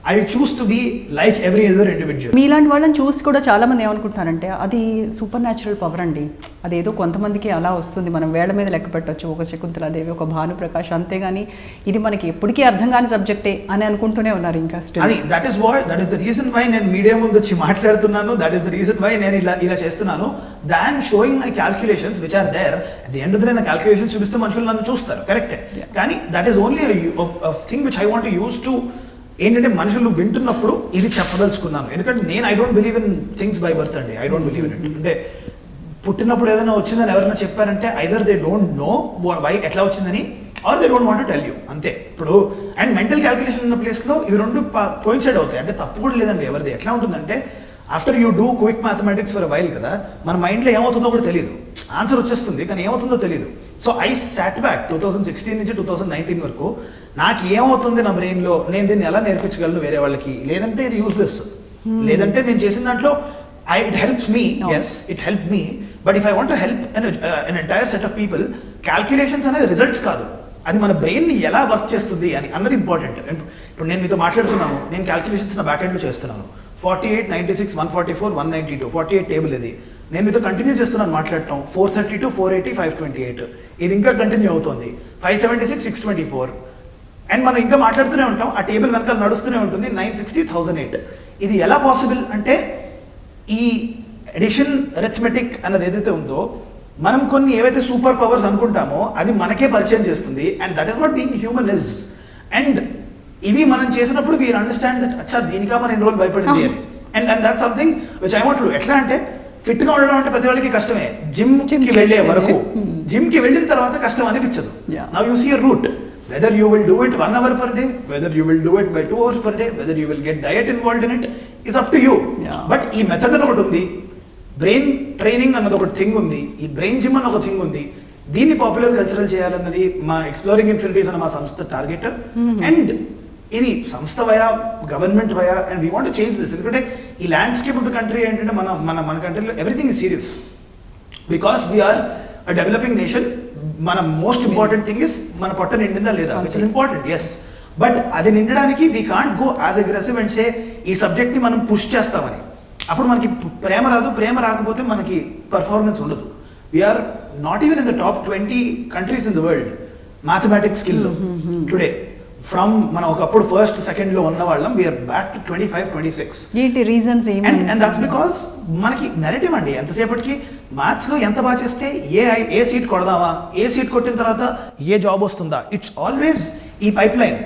I choose to be like every other individual. మీలాంటి వాళ్ళని చూసి కూడా చాలా మంది ఏమనుకుంటున్నారంటే అది సూపర్ న్యాచురల్ పవర్ అండి, అదేదో కొంతమందికి అలా వస్తుంది, మనం వేళ్ల మీద లెక్క పెట్టచ్చు, ఒక శకుంతలాదేవి, ఒక భానుప్రకాష్, అంతేగాని ఇది మనకి ఎప్పటికీ అర్థం కాని సబ్జెక్టే అని అనుకుంటూనే ఉన్నారు ఇంకా స్టిల్. అది that is the reason why నేను మీడియా ముందు వచ్చి మాట్లాడుతున్నాను, that is the reason why నేను ఇలా చేస్తున్నాను. Than showing my calculations which are there at the end of the day. నా క్యాల్కులేషన్స్ చూపిస్తే మనుషులు నన్ను చూస్తారు, కరెక్టే, కానీ that is only thing which I want to use to ఏంటంటే మనుషులు వింటున్నప్పుడు ఇది చెప్పదలుచుకున్నాను. ఎందుకంటే నేను I don't believe in things by birth అండి, I don't believe in it. అంటే పుట్టినప్పుడు ఏదైనా వచ్చిందని ఎవరైనా చెప్పారంటే either they don't know why ఎట్లా వచ్చిందని, or they don't want to tell you, అంతే. ఇప్పుడు అండ్ మెంటల్ క్యాల్కులేషన్ ఉన్న ప్లేస్లో ఇవి రెండు కోయిన్సైడ్ అవుతాయి, అంటే తప్పు కూడా లేదండి ఎవరిది. ఎట్లా ఉంటుందంటే after you do quick mathematics for while కదా, మన మైండ్లో ఏమవుతుందో కూడా తెలియదు, ఆన్సర్ వచ్చేస్తుంది కానీ ఏమవుతుందో తెలియదు. సో ఐ సాట్ బ్యాక్ 2016 నుంచి 2019 వరకు నాకు ఏమవుతుంది నా బ్రెయిన్లో, నేను దీన్ని ఎలా నేర్పించగలను వేరే వాళ్ళకి, లేదంటే ఇది యూస్లెస్, లేదంటే నేను చేసిన దాంట్లో it helps me, yes it help me, but if I want to help an entire set of people, calculations అనేవి రిజల్ట్స్ కాదు, అది మన బ్రెయిన్ని ఎలా వర్క్ చేస్తుంది అని అన్నది ఇంపార్టెంట్. ఇప్పుడు నేను మీతో మాట్లాడుతున్నాను, నేను క్యాల్కులేషన్స్ నా బ్యాక్ ఎండ్లో చేస్తున్నాను. 48, 96, 144, 192, 48 టేబుల్ ఇది. నేను మీతో కంటిన్యూ చేస్తున్నాను మాట్లాడటం. 432, 480, 528 ఇది ఇంకా కంటిన్యూ అవుతుంది. 576, 624 అండ్ మనం ఇంకా మాట్లాడుతూనే ఉంటాం, ఆ టేబుల్ వెనకాల నడుస్తూనే ఉంటుంది. 960, 1008 ఇది ఎలా పాసిబుల్ అంటే ఈ ఎడిషన్ అరిథమెటిక్ అన్నది ఏదైతే ఉందో, మనం కొన్ని ఏవైతే సూపర్ పవర్స్ అనుకుంటామో అది మనకే పరిచయం చేస్తుంది. And that is what being human is. And ఇవి మనం చేసినప్పుడు వీఆర్ అండర్స్టాండ్ దట్ అచ్చా దీనికా మనం ఎన్ని రోజులు భయపడింది అని. And that something which I want to. ఎట్లా అంటే ఫిట్గా ఉండడం అంటే ప్రతి వాళ్ళకి కష్టమే, జిమ్కి వెళ్ళే వరకు. జిమ్కి వెళ్ళిన తర్వాత కష్టం అనిపించదు. Now you see your route, whether you will do it 1 hour per day, whether you will do it by 2 hours per day, whether you will get diet involved in it is up to you. But ఈ method అని ఒకటి ఉంది, brain training అన్నది ఒక thing ఉంది, ఈ brain gym అన్న ఒక థింగ్ ఉంది. దీన్ని పాపులర్ కల్చరల్ చేయాలన్నది మా ఎక్స్ప్లోరింగ్ ఇన్ఫినిటీస్ అన్న మా సంస్థ టార్గెట్. అండ్ ఇది సంస్థ via, government via, and we want change this. ఎందుకంటే ఈ ల్యాండ్స్కేప్ ఆఫ్ ద కంట్రీ ఏంటంటే మన కంట్రీలో everything is serious because we're a developing nation. మన మోస్ట్ ఇంపార్టెంట్ థింగ్ ఇస్ మన పొట్ట నిండిందా లేదా, which is important, yes. But అది నిండడానికి we can't go as aggressive and say ఈ సబ్జెక్ట్ని మనం పుష్ చేస్తామని. అప్పుడు మనకి ప్రేమ రాదు, ప్రేమ రాకపోతే మనకి పర్ఫార్మెన్స్ ఉండదు. We're not even in the top 20 countries in the world mathematics స్కిల్లో టుడే. ఫ్రమ్ మనం ఒకప్పుడు ఫస్ట్ సెకండ్ లో ఉన్న వాళ్ళం, వీఆర్ బ్యాక్ టు 25, 26. ఏంటి రీజన్స్? అండ్ దట్స్ బికాస్ మనకి నెరేటివ్ అండి. ఎంతసేపటికి మ్యాథ్స్ లో ఎంత బాగా చేస్తే ఏ సీట్ కొడదామా, ఏ సీట్ కొట్టిన తర్వాత ఏ జాబ్ వస్తుందా, ఇట్స్ ఆల్వేస్ ఈ పైప్ లైన్.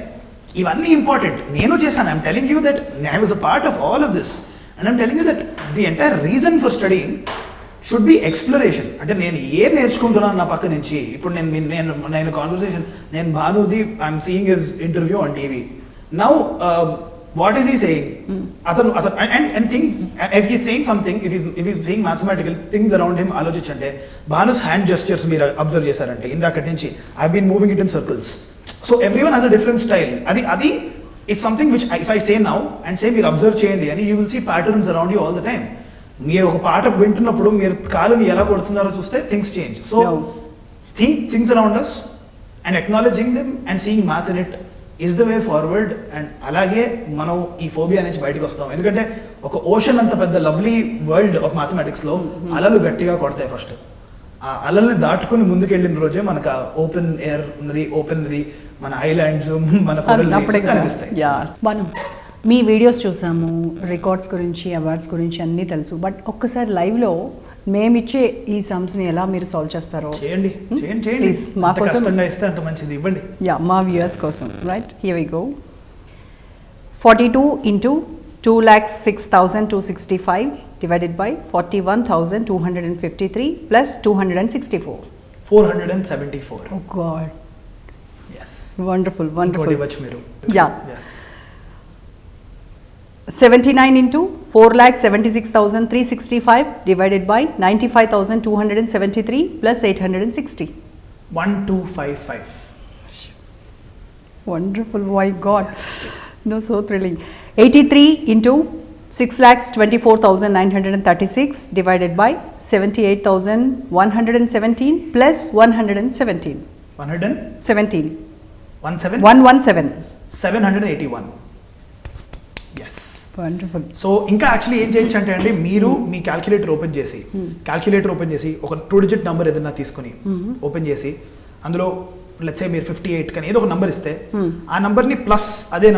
ఇవన్నీ ఇంపార్టెంట్. నేను చేశాను. I'm telling you that I was a part of all of this and I'm telling you that the entire reason for studying should be exploration. అంటే నేను ఏం నేర్చుకుంటున్నాను నా పక్క నుంచి. ఇప్పుడు నేను కాన్వర్సేషన్, నేను భానుది I'm seeing his interview on TV. Now what is he saying? అతను and things, if he saying something, if is saying mathematical things around him ఆలోచించంటే, భానుస్ హ్యాండ్ జెస్చర్స్ మీరు అబ్జర్వ్ చేశారంటే ఇందాకటి నుంచి I been moving it in circles. So every one has a different style. అది is something which if I say now and say మీరు observe చేయండి అని, you will see patterns around you all the time. మీరు ఒక పాట వింటున్నప్పుడు మీరు కాలుని ఎలా కొడుతున్నారో చూస్తే things change. So things around us and acknowledging them and seeing math in it is the way forward. And అలాగే మనం ఈ ఫోబియా నుంచి బయటకు వస్తాం. ఎందుకంటే ఒక ఓషన్ అంత పెద్ద లవ్లీ వరల్డ్ ఆఫ్ మ్యాథమెటిక్స్లో అలలు గట్టిగా కొడతాయి ఫస్ట్. ఆ అలల్ని దాటుకుని ముందుకెళ్ళిన రోజే మనకు ఆ ఓపెన్ ఎయిర్ ఉన్నది, ఓపెన్ ది మన ఐలాండ్స్, మన కనిపిస్తాయి. మనం మీ వీడియోస్ చూసాము, రికార్డ్స్ గురించి, అవార్డ్స్ గురించి అన్నీ తెలుసు. బట్ ఒక్కసారి లైవ్లో మేమిచ్చే ఈ సమ్స్ని ఎలా మీరు సాల్వ్ చేస్తారో చేయండి. ప్లీజ్ మా కోసం ఇస్తే అంత మంచిది, ఇవ్వండి. మా వ్యూయర్స్ కోసం. Right, here we go. 42 into 2,06,265 divided by 41,253 plus 264. 474. Oh God. Yes. Wonderful. మీరు. Yeah. Yes. 79 into 4,76,365 divided by 95,273 plus 860. 1255. Wonderful. My God. Yes. No, so thrilling. 83 into 6,24,936 divided by 78,117 plus 117. 117. 781. Yes. Wonderful. So ఇంకా actually ఏం చేయొచ్చు అంటే అండి, మీరు మీ calculator open చేసి ఒక 2 digit number ఏదైనా తీసుకుని ఓపెన్ చేసి అందులో లెట్స్ సే మీరు 58 కానీ ఏదో ఒక నెంబర్ ఇస్తే ఆ నెంబర్ని ప్లస్ అదే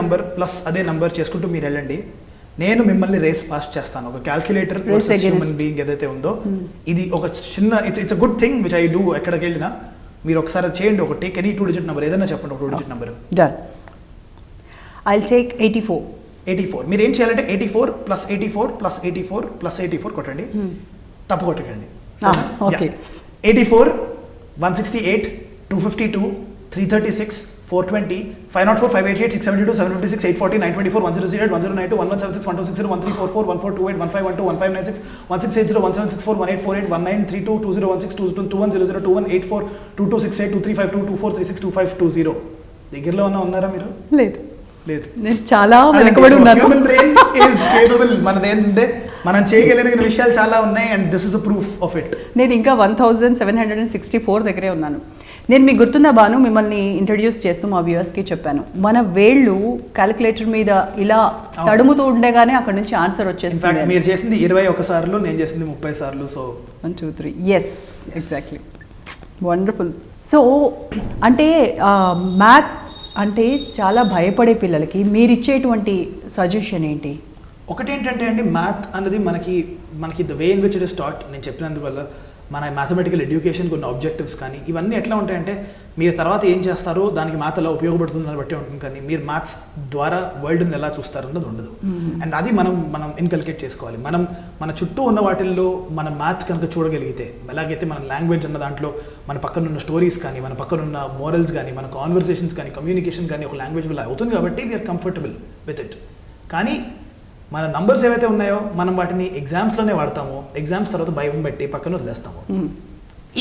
నెంబర్ చేసుకుంటూ మీరు వెళ్ళండి. నేను మిమ్మల్ని రేస్ పాస్ చేస్తాను. ఒక క్యాల్కులేటర్ హ్యూమన్ బీయింగ్ ఏదైతే ఉందో, ఇది ఒక చిన్న it's a good thing which I do. ఎక్కడికి వెళ్ళినా మీరు ఒకసారి చేయండి. ఒక టేక్ ఎనీ 2 digit నెంబర్ ఏదైనా చెప్పండి, ఒక 2 digit number. Done. I'll take 84. మీరు ఏం చేయాలంటే 84 ప్లస్ 84 ప్లస్ 84 ప్లస్ 84 కొట్టండి. తప్పు కొట్టకండి. ఓకే. 84, 168, 252, 336, 420, 504, 588, 672, 756, 840, 924, 1008, 1092, 1176, 1260, 1344, 1428, 1512, 1596, 1680, 1764, 1848, 1932, 2016, 2100, 2184, 2268, 2352, 2436, 2520. దగ్గరలో ఉన్నారా మీరు? లేదు. నేను చాలా వెనకబడి ఉన్నాను. Human brain is capable. మనదేంటంటే మనం చేయగలిగిన విషయాలు చాలా ఉన్నాయి and this is a proof of it. నేను ఇంకా 1764 దగ్గరే ఉన్నాను. నేను మీకు గుర్తుందా భాను, మిమ్మల్ని ఇంట్రడ్యూస్ చేస్తూ మా వ్యూవర్స్కి చెప్పాను, మన వేళ్ళు క్యాలిక్యులేటర్ మీద ఇలా తడుముతూ ఉండగానే అక్కడ నుంచి ఆన్సర్ వచ్చేస్తుంది. మీరు చేసింది 21 సార్లు, నేను చేసింది 30 సార్లు. So 1 2 3 yes, exactly. Wonderful. So అంటే మ్యాథ్స్ అంటే చాలా భయపడే పిల్లలకి మీరు ఇచ్చేటువంటి సజెషన్ ఏంటి? ఒకటేంటంటే అండి, మ్యాథ్ అన్నది మనకి the way in which it is taught, నేను చెప్పినందువల్ల మన మ్యాథమెటికల్ ఎడ్యుకేషన్కి ఉన్న ఆబ్జెక్టివ్స్ కానీ ఇవన్నీ ఎట్లా ఉంటాయంటే, మీరు తర్వాత ఏం చేస్తారో దానికి మ్యాథ్ ఎలా ఉపయోగపడుతుందని బట్టి ఉంటుంది. కానీ మీరు మ్యాథ్స్ ద్వారా వరల్డ్ని ఎలా చూస్తారన్నది ఉండదు. అండ్ అది మనం ఇన్కల్కేట్ చేసుకోవాలి. మన చుట్టూ ఉన్న వాటిల్లో మన మ్యాథ్స్ కనుక చూడగలిగితే, ఎలాగైతే మన లాంగ్వేజ్ అన్న దాంట్లో మన పక్కన ఉన్న స్టోరీస్ కానీ, మన పక్కన ఉన్న మోరల్స్ కానీ, మన కాన్వర్సేషన్స్ కానీ, కమ్యూనికేషన్ కానీ ఒక లాంగ్వేజ్ వల్ల అవుతుంది కాబట్టి వీఆర్ కంఫర్టబుల్ విత్ ఇట్. కానీ మన నంబర్స్ ఏవైతే ఉన్నాయో మనం వాటిని ఎగ్జామ్స్లోనే వాడతాము, ఎగ్జామ్స్ తర్వాత భయం పెట్టి పక్కన వదిలేస్తాము.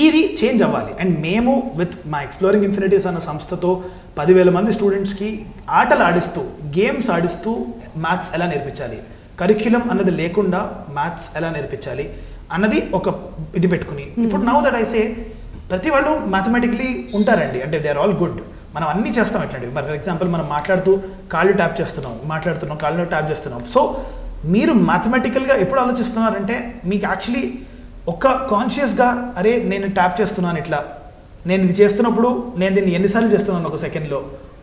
ఇది చేంజ్ అవ్వాలి. అండ్ మేము విత్ మా ఎక్స్ప్లోరింగ్ ఇన్ఫినిటీస్ అన్న సంస్థతో 10,000 మంది స్టూడెంట్స్కి ఆటలు ఆడిస్తూ, గేమ్స్ ఆడిస్తూ మ్యాథ్స్ ఎలా నేర్పించాలి, కరిక్యులం అన్నది లేకుండా మ్యాథ్స్ ఎలా నేర్పించాలి అన్నది ఒక ఇది పెట్టుకుని, ఇప్పుడు నౌ దట్ ఐ సే ప్రతి వాళ్ళు మ్యాథమెటికలీ ఉంటారండి, అంటే దే ఆర్ ఆల్ గుడ్. మనం అన్నీ చేస్తాం ఇట్లాంటివి. ఫర్ ఎగ్జాంపుల్ మనం మాట్లాడుతూ కాళ్ళు ట్యాప్ చేస్తున్నాం, కాళ్ళు ట్యాప్ చేస్తున్నాం. సో మీరు మ్యాథమెటికల్గా ఎప్పుడు ఆలోచిస్తున్నారంటే మీకు యాక్చువల్లీ ఒక కాన్షియస్గా, అరే నేను ట్యాప్ చేస్తున్నాను ఇట్లా, నేను ఇది చేస్తున్నప్పుడు నేను దీన్ని ఎన్నిసార్లు చేస్తున్నాను ఒక సెకండ్లో,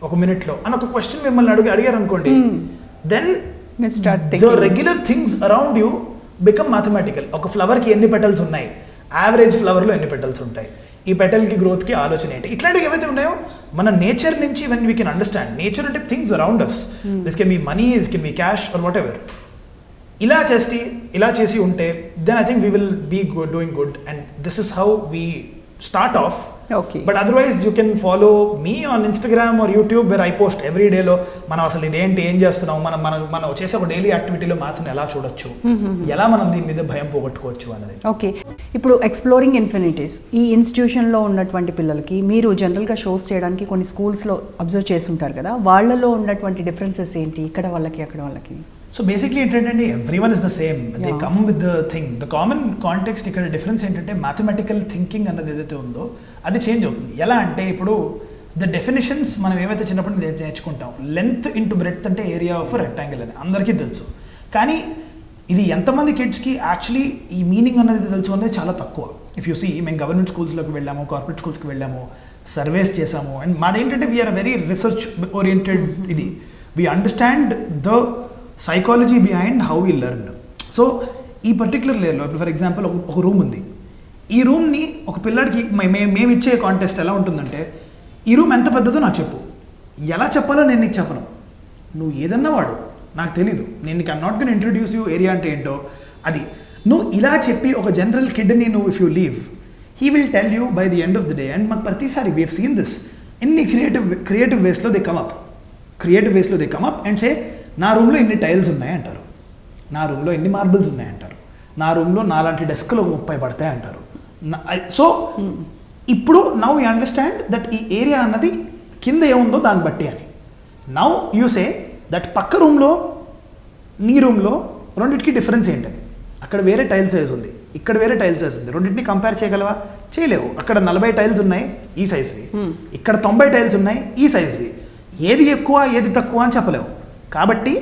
ఒక మినిట్లో అని ఒక క్వశ్చన్ మిమ్మల్ని అడిగారు అనుకోండి, then the regular things around you become mathematical. ఒక ఫ్లవర్కి ఎన్ని పెటల్స్ ఉన్నాయి, యావరేజ్ ఫ్లవర్లో ఎన్ని పెటల్స్ ఉంటాయి, ఈ పెటల్కి గ్రోత్కి ఆలోచన ఏంటి, ఇట్లాంటివి ఏవైతే ఉన్నాయో మన నేచర్ నుంచి when we can understand. Nature అంటే things around us. This can be money, this can be cash or whatever. ఇలా చేసి ఉంటే then I think we will be doing good and this is how we start off. Okay. But otherwise you can follow me on Instagram or YouTube where I post every డేలో మనం అసలు ఇదేంటి, ఏం చేస్తున్నాం, మనం చేసే ఒక డైలీ యాక్టివిటీలో మ్యాథ్ని ఎలా చూడొచ్చు, ఎలా మనం దీని మీద భయం పోగొట్టుకోవచ్చు అన్నది. ఓకే. ఇప్పుడు ఎక్స్ప్లోరింగ్ ఇన్ఫినిటీస్ ఈ ఇన్స్టిట్యూషన్లో ఉన్నటువంటి పిల్లలకి మీరు జనరల్గా షోస్ చేయడానికి కొన్ని స్కూల్స్లో అబ్జర్వ్ చేస్తుంటారు కదా, వాళ్ళలో ఉన్నటువంటి డిఫరెన్సెస్ ఏంటి ఇక్కడ వాళ్ళకి అక్కడ వాళ్ళకి? సో బేసిక్లీ ఏంటంటే everyone is the same, they come with the thing. The common context ఇక్కడ డిఫరెన్స్ ఏంటంటే మ్యాథమెటికల్ థింకింగ్ అన్నది ఏదైతే ఉందో అది చేంజ్ అవుతుంది. ఎలా అంటే ఇప్పుడు ద డెఫినేషన్స్ మనం ఏవైతే చిన్నప్పుడు నేర్చుకుంటాం, లెంత్ ఇంటూ బ్రెడ్త్ అంటే ఏరియా ఆఫ్ రెక్టాంగిల్ అని అందరికీ తెలుసు. కానీ ఇది ఎంతమంది కిడ్స్కి యాక్చువల్లీ ఈ మీనింగ్ అన్నది తెలుసు అనేది చాలా తక్కువ. ఇఫ్ యూ సీ, మేము గవర్నమెంట్ స్కూల్స్లోకి వెళ్ళాము, కార్పొరేట్ స్కూల్స్కి వెళ్ళాము, సర్వేస్ చేసాము. అండ్ మాదేంటంటే వీఆర్ వెరీ రీసెర్చ్ ఓరియంటెడ్. ఇది we understand the psychology behind how we learn. So ఈ పర్టికులర్ లేయర్లో ఇప్పుడు ఫర్ ఎగ్జాంపుల్ ఒక రూమ్ ఉంది. ఈ రూమ్ని ఒక పిల్లాడికి మేము ఇచ్చే కాంటెస్ట్ ఎలా ఉంటుందంటే, ఈ రూమ్ ఎంత పెద్దదో నాకు చెప్పు, ఎలా చెప్పాలో నేను నీకు చెప్పను, నువ్వు ఏదన్నా వాడు నాకు తెలీదు, నేను నీకు I'm not gun introduce you area అంటే ఏంటో అది. నువ్వు ఇలా చెప్పి ఒక జనరల్ కిడ్ని నువ్వు if you leave, he will tell you by the end of the day. And మాకు ప్రతిసారి వీ హెవ్ సీన్ దిస్ ఇన్ని క్రియేటివ్ వేస్లో they come up and say, నా రూమ్లో ఇన్ని టైల్స్ ఉన్నాయి అంటారు, నా రూమ్లో ఎన్ని మార్బుల్స్ ఉన్నాయి అంటారు, నా రూమ్లో నాలాంటి డెస్క్లో 30 పడతాయి అంటారు. సో ఇప్పుడు నౌ యూ అండర్స్టాండ్ దట్ ఈ ఏరియా అన్నది కింద ఏముందో దాన్ని బట్టి అని. నౌ యూ సే దట్ పక్క రూమ్లో నీ రూమ్లో రెండింటికి డిఫరెన్స్ ఏంటని. అక్కడ వేరే టైల్ సైజ్ ఉంది, ఇక్కడ వేరే టైల్ సైజ్ ఉంది, రెండింటిని కంపేర్ చేయగలవా? చేయలేవు. అక్కడ 40 టైల్స్ ఉన్నాయి ఈ సైజ్వి, ఇక్కడ 90 టైల్స్ ఉన్నాయి ఈ సైజ్వి. ఏది ఎక్కువ ఏది తక్కువ అని చెప్పలేవు. కాబట్టి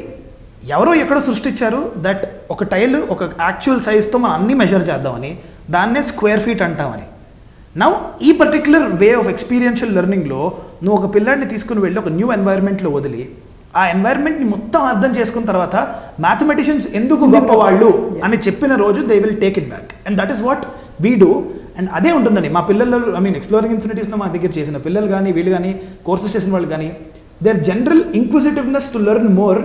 ఎవరో ఎక్కడో సృష్టించారు దట్ ఒక టైల్ ఒక యాక్చువల్ సైజ్తో మనం అన్నీ మెజర్ చేద్దామని, దాన్నే స్క్వేర్ ఫీట్ అంటామని. నౌ ఈ పర్టిక్యులర్ వే ఆఫ్ ఎక్స్పీరియన్షియల్ లెర్నింగ్లో నువ్వు ఒక పిల్లాడిని తీసుకుని వెళ్ళి ఒక న్యూ ఎన్వైర్న్మెంట్లో వదిలి ఆ ఎన్వైర్న్మెంట్ని మొత్తం అర్థం చేసుకున్న తర్వాత మ్యాథమెటిషియన్స్ ఎందుకు గొప్పవాళ్ళు అని చెప్పిన రోజు they will take it back. And that is what we do. And అదే ఉంటుందండి మా పిల్లలు, ఎక్స్ప్లోరింగ్ ఇన్ఫినిటీస్లో మా దగ్గర చేసిన పిల్లలు కానీ వీళ్ళు కానీ కోర్సెస్ చేసిన వాళ్ళు కానీ, their general inquisitiveness to learn more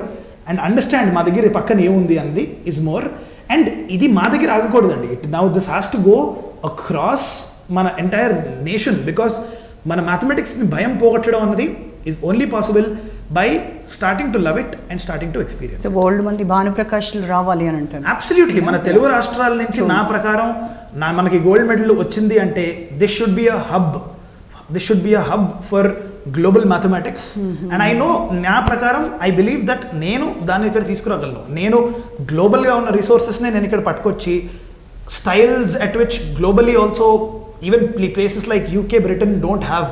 and understand మా దగ్గర పక్కన ఏముంది అనేది is more. అండ్ ఇది మా దగ్గర ఆగకూడదండి. Now this has to go across మన ఎంటైర్ నేషన్, బికాస్ మన మ్యాథమెటిక్స్ని భయం పోగొట్టడం అన్నది is only possible by starting to love it and starting to experience. So world మంది భానుప్రకాష్లు రావాలి అని అంటారు. అబ్సల్యూట్లీ. మన తెలుగు రాష్ట్రాల నుంచి నా ప్రకారం మనకి గోల్డ్ మెడల్ వచ్చింది అంటే this should be a hub for global mathematics. And I know, నా ప్రకారం ఐ బిలీవ్ దట్ నేను దాన్ని ఇక్కడ తీసుకురాగలను. నేను గ్లోబల్గా ఉన్న రిసోర్సెస్ని నేను ఇక్కడ పట్టుకొచ్చి styles at which globally also even places like UK, Britain don't have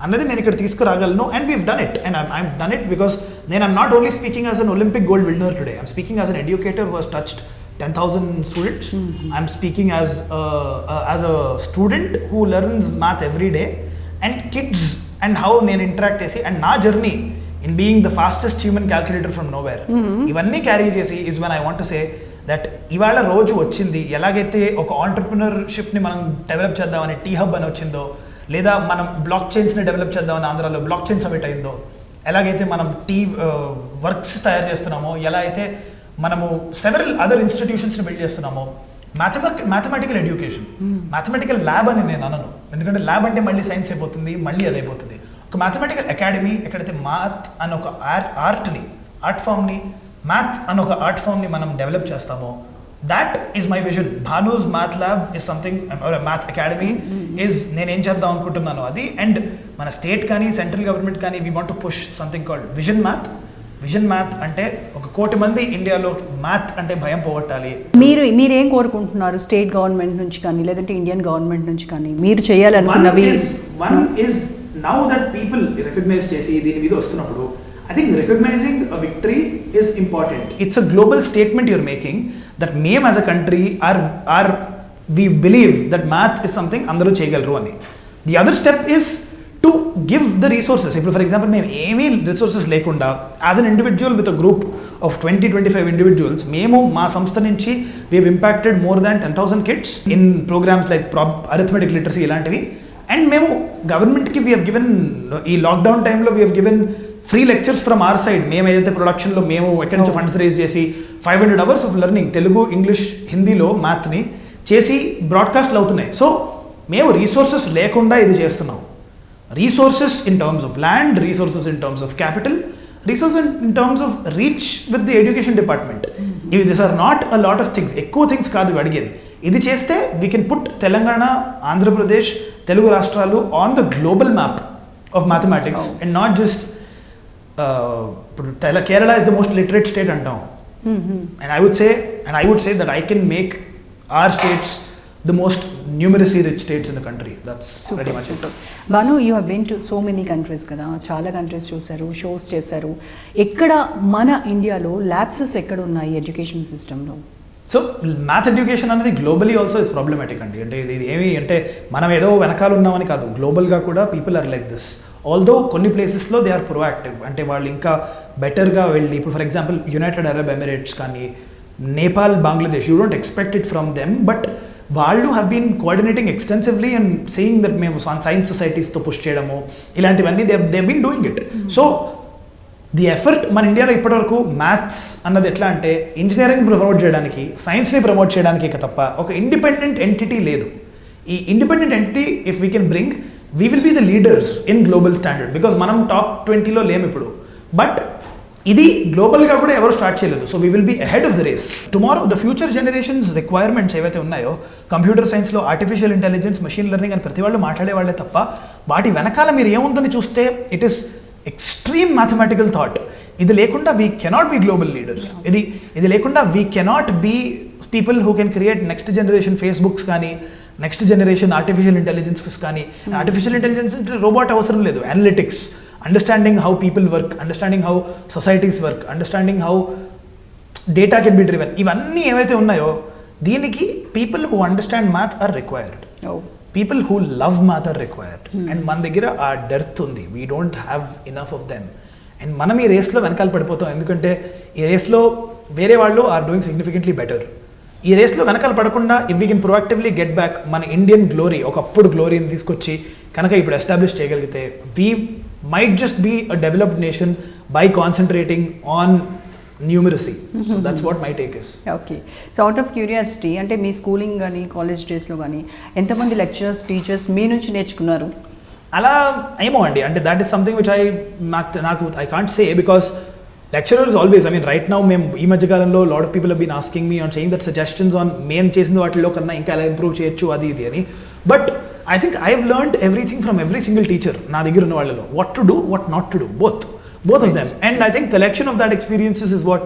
అన్నది నేను ఇక్కడ తీసుకురాగలను. And we've done it. And I've done it because నేను I'm not only speaking as an Olympic gold winner today, I'm speaking as an educator who has touched 10,000 students. I'm speaking as a student who learns math every day, and kids and how నేను interact చేసి, and నా journey in being the fastest human calculator from nowhere ఇవన్నీ carry చేసి is when I want to say that ఇవాళ రోజు వచ్చింది. ఎలాగైతే ఒక ఆంటర్ప్రినర్షిప్ని మనం డెవలప్ చేద్దామని టీ హబ్ అని వచ్చిందో, లేదా మనం బ్లాక్ చైన్స్ని డెవలప్ చేద్దామని ఆంధ్రాలో బ్లాక్ చైన్ సమిట్ అయిందో, ఎలాగైతే మనం వర్క్స్ తయారు చేస్తున్నామో, ఎలా అయితే మనము సెవెరల్ అదర్ ఇన్స్టిట్యూషన్స్ని బిల్డ్ చేస్తున్నామో, మ్యాథమెటికల్ ఎడ్యుకేషన్, మ్యాథమెటికల్ ల్యాబ్ అని నేను అనను, ఎందుకంటే ల్యాబ్ అంటే మళ్ళీ సైన్స్ అయిపోతుంది, మళ్ళీ అది అయిపోతుంది. ఒక మ్యాథమెటికల్ అకాడమీ ఎక్కడైతే మ్యాథ్ అని ఒక ఆర్ట్ ఫామ్ని, మ్యాథ్ అని ఒక ఆర్ట్ ఫామ్ని మనం డెవలప్ చేస్తామో, that is my vision. Bhanu's math lab is something, math academy is నేనేం చేద్దాం అనుకుంటున్నాను అది. అండ్ మన స్టేట్ కానీ సెంట్రల్ గవర్నమెంట్ కానీ we want to push something called vision math. Vision math అంటే 1 కోటి మంది ఇండియాలో మ్యాథ్ అంటే భయం పోగొట్టాలి. మీరేం కోరుకుంటున్నారు స్టేట్ గవర్నమెంట్ నుంచి కానీ, లేదంటే ఇండియన్ గవర్నమెంట్ నుంచి కానీ మీరు చేయాలనుకున్నవి? One is now that people recognize చేసి దీని మీద వస్తున్నప్పుడు, I think recognizing a victory is important. It's a global statement you're making that మేము as a country we believe that math is something అందరూ చేయగలరు అని. The other step is to give the resources. ఇప్పుడు for example మేము ఏమీ resources లేకుండా as an individual with a group of 20-25 individuals మేము మా సంస్థ నుంచి we have impacted more than 10,000 kids in programs like arithmetic literacy ఇలాంటివి. అండ్ మేము గవర్నమెంట్కి వీ హెవ్ గివెన్, ఈ లాక్డౌన్ టైంలో we have given free lectures from our side. మేము ఏదైతే ప్రొడక్షన్లో మేము ఎక్కడి నుంచి ఫండ్స్ రేజ్ చేసి 500 hours of learning Telugu, English, హిందీలో మ్యాథ్ని చేసి బ్రాడ్కాస్ట్లు అవుతున్నాయి. సో మేము రీసోర్సెస్ లేకుండా ఇది చేస్తున్నాం. Resources in terms of land, resources in terms of capital, resources in terms of reach with the education department. ఇవి this are not a lot of things, ఎక్కువ things కాదు ఇవి అడిగేది. ఇది చేస్తే we can put Telangana, Andhra Pradesh, Telugu రాష్ట్రాలు on the global map of mathematics and not just ఇప్పుడు Kerala is the most literate state అంటాం. And I would say that I can make our states the most numeracy rich states in the country. That's very much it. Banu, you have been to so many countries కదా, చాలా countries చూసారు, shows చేశారు. ఎక్కడ మన ఇండియాలో lapses ఎక్కడ ఉన్నాయి education సిస్టంలో? సో మ్యాథ్ ఎడ్యుకేషన్ అనేది గ్లోబలీ ఆల్సో ఇస్ ప్రాబ్లమాటిక్ అండి. అంటే ఇది ఏమి అంటే మనం ఏదో వెనకాల ఉన్నామని కాదు, గ్లోబల్గా కూడా people are like this. Although కొన్ని ప్లేసెస్లో దే ఆర్ ప్రొయాక్టివ్, అంటే వాళ్ళు ఇంకా బెటర్గా వెళ్ళి, ఇప్పుడు for example United Arab Emirates కానీ, Nepal, Bangladesh, you don't expect it from them, but వాళ్ళు have been coordinating extensively and saying that మేము సైన్స్ సొసైటీస్తో పుష్ చేయడము, ఇలాంటివన్నీ they been doing it. So the effort మన ఇండియాలో ఇప్పటివరకు మ్యాథ్స్ అన్నది ఎట్లా అంటే ఇంజనీరింగ్ ప్రమోట్ చేయడానికి, సైన్స్ని ప్రమోట్ చేయడానికి తప్ప ఒక ఇండిపెండెంట్ ఎంటిటీ లేదు. ఈ independent entity if we can bring, we will be the leaders in global standard, because మనం టాప్ 20లో లేము ఇప్పుడు. బట్ ఇది గ్లోబల్గా కూడా ఎవరు స్టార్ట్ చేయలేదు. So we will be ahead of the race. Tomorrow the future generations requirements ఏవైతే ఉన్నాయో, కంప్యూటర్ సైన్స్లో ఆర్టిఫిషియల్ ఇంటెలిజెన్స్, మెషిన్ లెర్నింగ్ అని ప్రతి వాళ్ళు మాట్లాడేవాళ్లే తప్ప, వాటి వెనకాల మీరు ఏముందని చూస్తే it is extreme mathematical thought. ఇది లేకుండా we cannot be global leaders. ఇది లేకుండా we cannot be people who can create next generation Facebooks కానీ, నెక్స్ట్ జనరేషన్ ఆర్టిఫిషియల్ ఇంటెలిజెన్సెస్ కానీ. ఆర్టిఫిషియల్ ఇంటెలిజెన్స్ అంటే రోబోట్ అవసరం లేదు, analytics, understanding how people work, understanding how societies work, understanding how data can be driven. ఇవన్నీ ఏవైతే ఉన్నాయో దీనికి people who understand math are required. People who love math are required. And మన దగ్గర ఆ డెర్త్ ఉంది, we don't have enough of them. And మనం ఈ రేస్లో వెనకాల పడిపోతాం, ఎందుకంటే ఈ రేస్లో వేరే వాళ్ళు ఆర్ డూయింగ్ సిగ్నిఫికెంట్లీ బెటర్. ఈ రేస్లో వెనకాల పడకుండా if we can proactively get back మన ఇండియన్ గ్లోరీ, ఒకప్పుడు గ్లోరీని తీసుకొచ్చి కనుక ఇప్పుడు ఎస్టాబ్లిష్ చేయగలిగితే, we might just be a developed nation by concentrating on numeracy. So that's what my take is. Okay. So out of curiosity, అంటే మీ schooling కానీ college డేస్లో కానీ ఎంతమంది లెక్చరర్స్, టీచర్స్ మీ నుంచి నేర్చుకున్నారు? అలా ఏమో అండి, అంటే దాట్ ఈస్ సంథింగ్ విచ్ నాకు I can't say, because lecturers always, I mean right now మేము ఈ మధ్యకాలంలో lot of people have been asking me on saying that suggestions on మేము చేసిన వాటిలో కన్నా ఇంకా ఎలా ఇంప్రూవ్ చేయొచ్చు అది ఇది అని. But I think I've learned everything from every single teacher నా దగ్గర ఉన్న వాళ్ళలో, what to do, what not to do, both of them. And I think collection of that experiences is what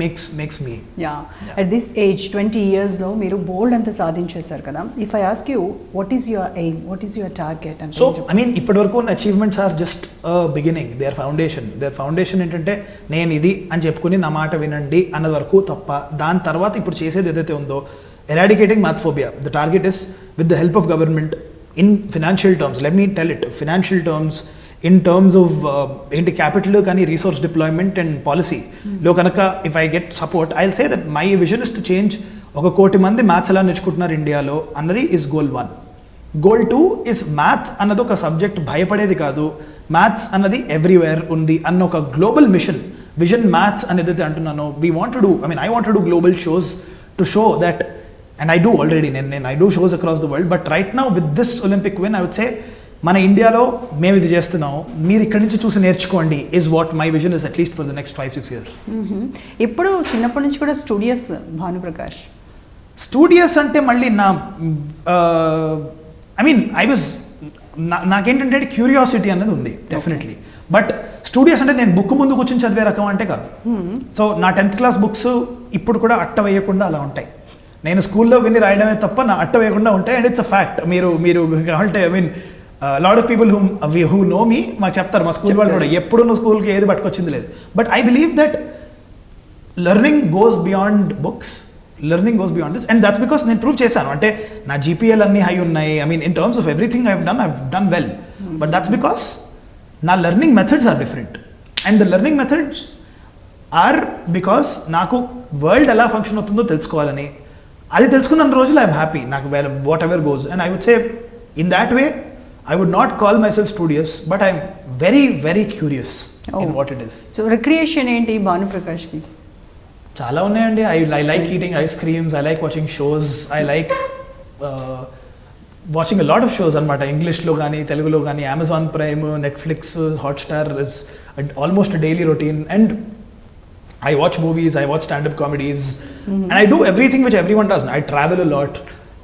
makes me. Yeah. At this age 20 yearsలో మీరు బోల్డ్ అంతా సాధించేశారు కదా. If I ask you what is your aim, what is your target? So I mean ఇప్పటివరకు ఉన్న achievements are just a beginning, their foundation ఏంటంటే నేను ఇది అని చెప్పుకుని నా మాట వినండి అన్నది వరకు తప్ప, దాని తర్వాత ఇప్పుడు చేసేది ఏదైతే ఉందో eradicating math phobia. The target is with the help of government in financial terms, let me tell it, financial terms, in terms of into capital కానీ resource deployment and policy లో కనుక if I get support, I'll say that my vision is to change 1 కోటి మంది maths ఎలా నేర్చుకుంటున్నారు ఇండియాలో అన్నది is goal 1. Goal 2 is math అన్నది ఒక సబ్జెక్ట్ భయపడేది కాదు, మ్యాథ్స్ అన్నది ఎవ్రీవేర్ ఉంది అన్న ఒక గ్లోబల్ విజన్ మ్యాథ్స్ అనేది అయితే అంటున్నాను. we want to do, I mean I want to do global shows to show that, and I do already, I do shows across the world, but right now with this Olympic win I would say మన ఇండియాలో మేము ఇది చేస్తున్నాము, మీరు ఇక్కడి నుంచి చూసి నేర్చుకోండి is what my vision is, at least for the next 5-6 years. ఇప్పుడు చిన్నప్పటి నుంచి కూడా స్టూడియస్ భానుప్రకాష్. స్టూడియస్ అంటే మళ్ళీ నా ఐ మీన్ నాకేంటంటే క్యూరియాసిటీ అనేది ఉంది డెఫినెట్లీ, బట్ స్టూడియస్ అంటే నేను బుక్ ముందు కూర్చొని చదివే రకం అంటే కాదు. సో నా 10th class బుక్స్ ఇప్పుడు కూడా అట్ట వేయకుండా అలా ఉంటాయి. నేను స్కూల్లో విని రాయడమే తప్ప నా అట్ట వేయకుండా ఉంటాయి. And it's a fact. మీరు కావాలంటే I mean lot of people who know me మాకు చెప్తారు, మా స్కూల్ వాళ్ళు కూడా ఎప్పుడు నువ్వు స్కూల్కి ఏది పట్టుకొచ్చింది లేదు. But I believe that learning goes beyond books, learning goes beyond this, and that's because నేను ప్రూవ్ చేశాను. అంటే నా జీపీఎల్ అన్ని హై ఉన్నాయి, I mean in terms of everything I've done well, but that's because నా learning methods are different. And the learning methods are because నాకు world ఎలా function అవుతుందో తెలుసుకోవాలని, అది తెలుసుకున్న రోజులు ఐఎమ్ హ్యాపీ, నాకు whatever goes. And I would say in that way I would not call myself studious, but I'm very, very curious in what it is. So recreation ఏంటి భానుప్రకాష్కి? చాలా ఉన్నాయండి. I like eating ice creams, I like watching shows, I like watching a lot of shows అనమాట. ఇంగ్లీష్లో కానీ తెలుగులో కానీ Amazon prime, Netflix, Hotstar is almost daily routine. And I watch movies, I watch stand-up comedies, and I do everything which everyone does. I travel a lot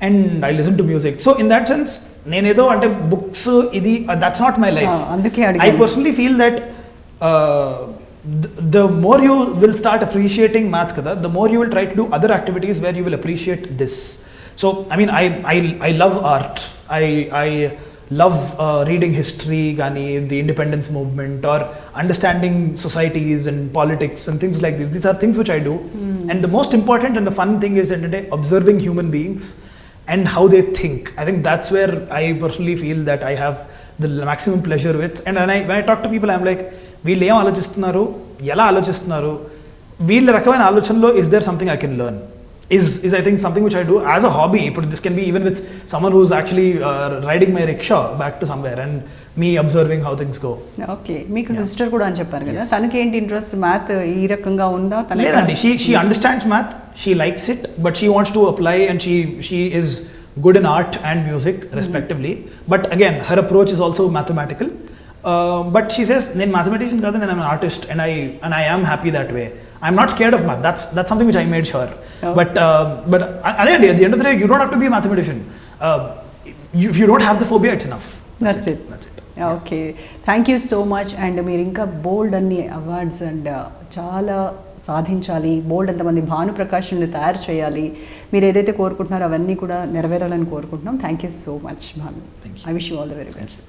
and I listen to music. So in that sense, nenedo ante books idi that's not my life. Anduke I adiganu. personally feel that the more you will start appreciating maths kada, the more you will try to do other activities where you will appreciate this. So I mean, I love art. I love reading history, gani the independence movement, or understanding societies and politics and things like this. These are things which I do. And the most important and the fun thing is that observing human beings and how they think. I think that's where I personally feel that I have the maximum pleasure with. And when I talk to people, I'm like, వీళ్ళు ఏం ఆలోచిస్తున్నారు, ఎలా ఆలోచిస్తున్నారు, వీళ్ళ రకమైన ఆలోచనలో is there something I can learn? Is I think something which I do as a hobby. But this can be even with someone who's actually riding my rickshaw back to somewhere and me observing how things go. Okay, మీకు sister కూడా అని చెప్పారు కదా, తనకి ఏంటి interest? Math ఈ రకంగా ఉందా? లేదండి, she understands math, she likes it, but she wants to apply, and she is good in art and music respectively. But again, her approach is also mathematical. But she says, నేను mathematician కాదు, నేను an artist, and I am happy that way. I'm not scared of math. That's something which I made sure. Oh. But at the end of the day, you don't have to be a mathematician. If you don't have the phobia, it's enough. That's it. Okay, thank you so much. And మీరు ఇంకా బోల్డ్ అన్ని awards and చాలా సాధించాలి, బోల్డ్ అంతమంది భానుప్రకాష్ని తయారు చేయాలి, మీరు ఏదైతే కోరుకుంటున్నారో అవన్నీ కూడా నెరవేరాలని కోరుకుంటున్నాం. Thank you so much Bhanu. I wish you all the very best.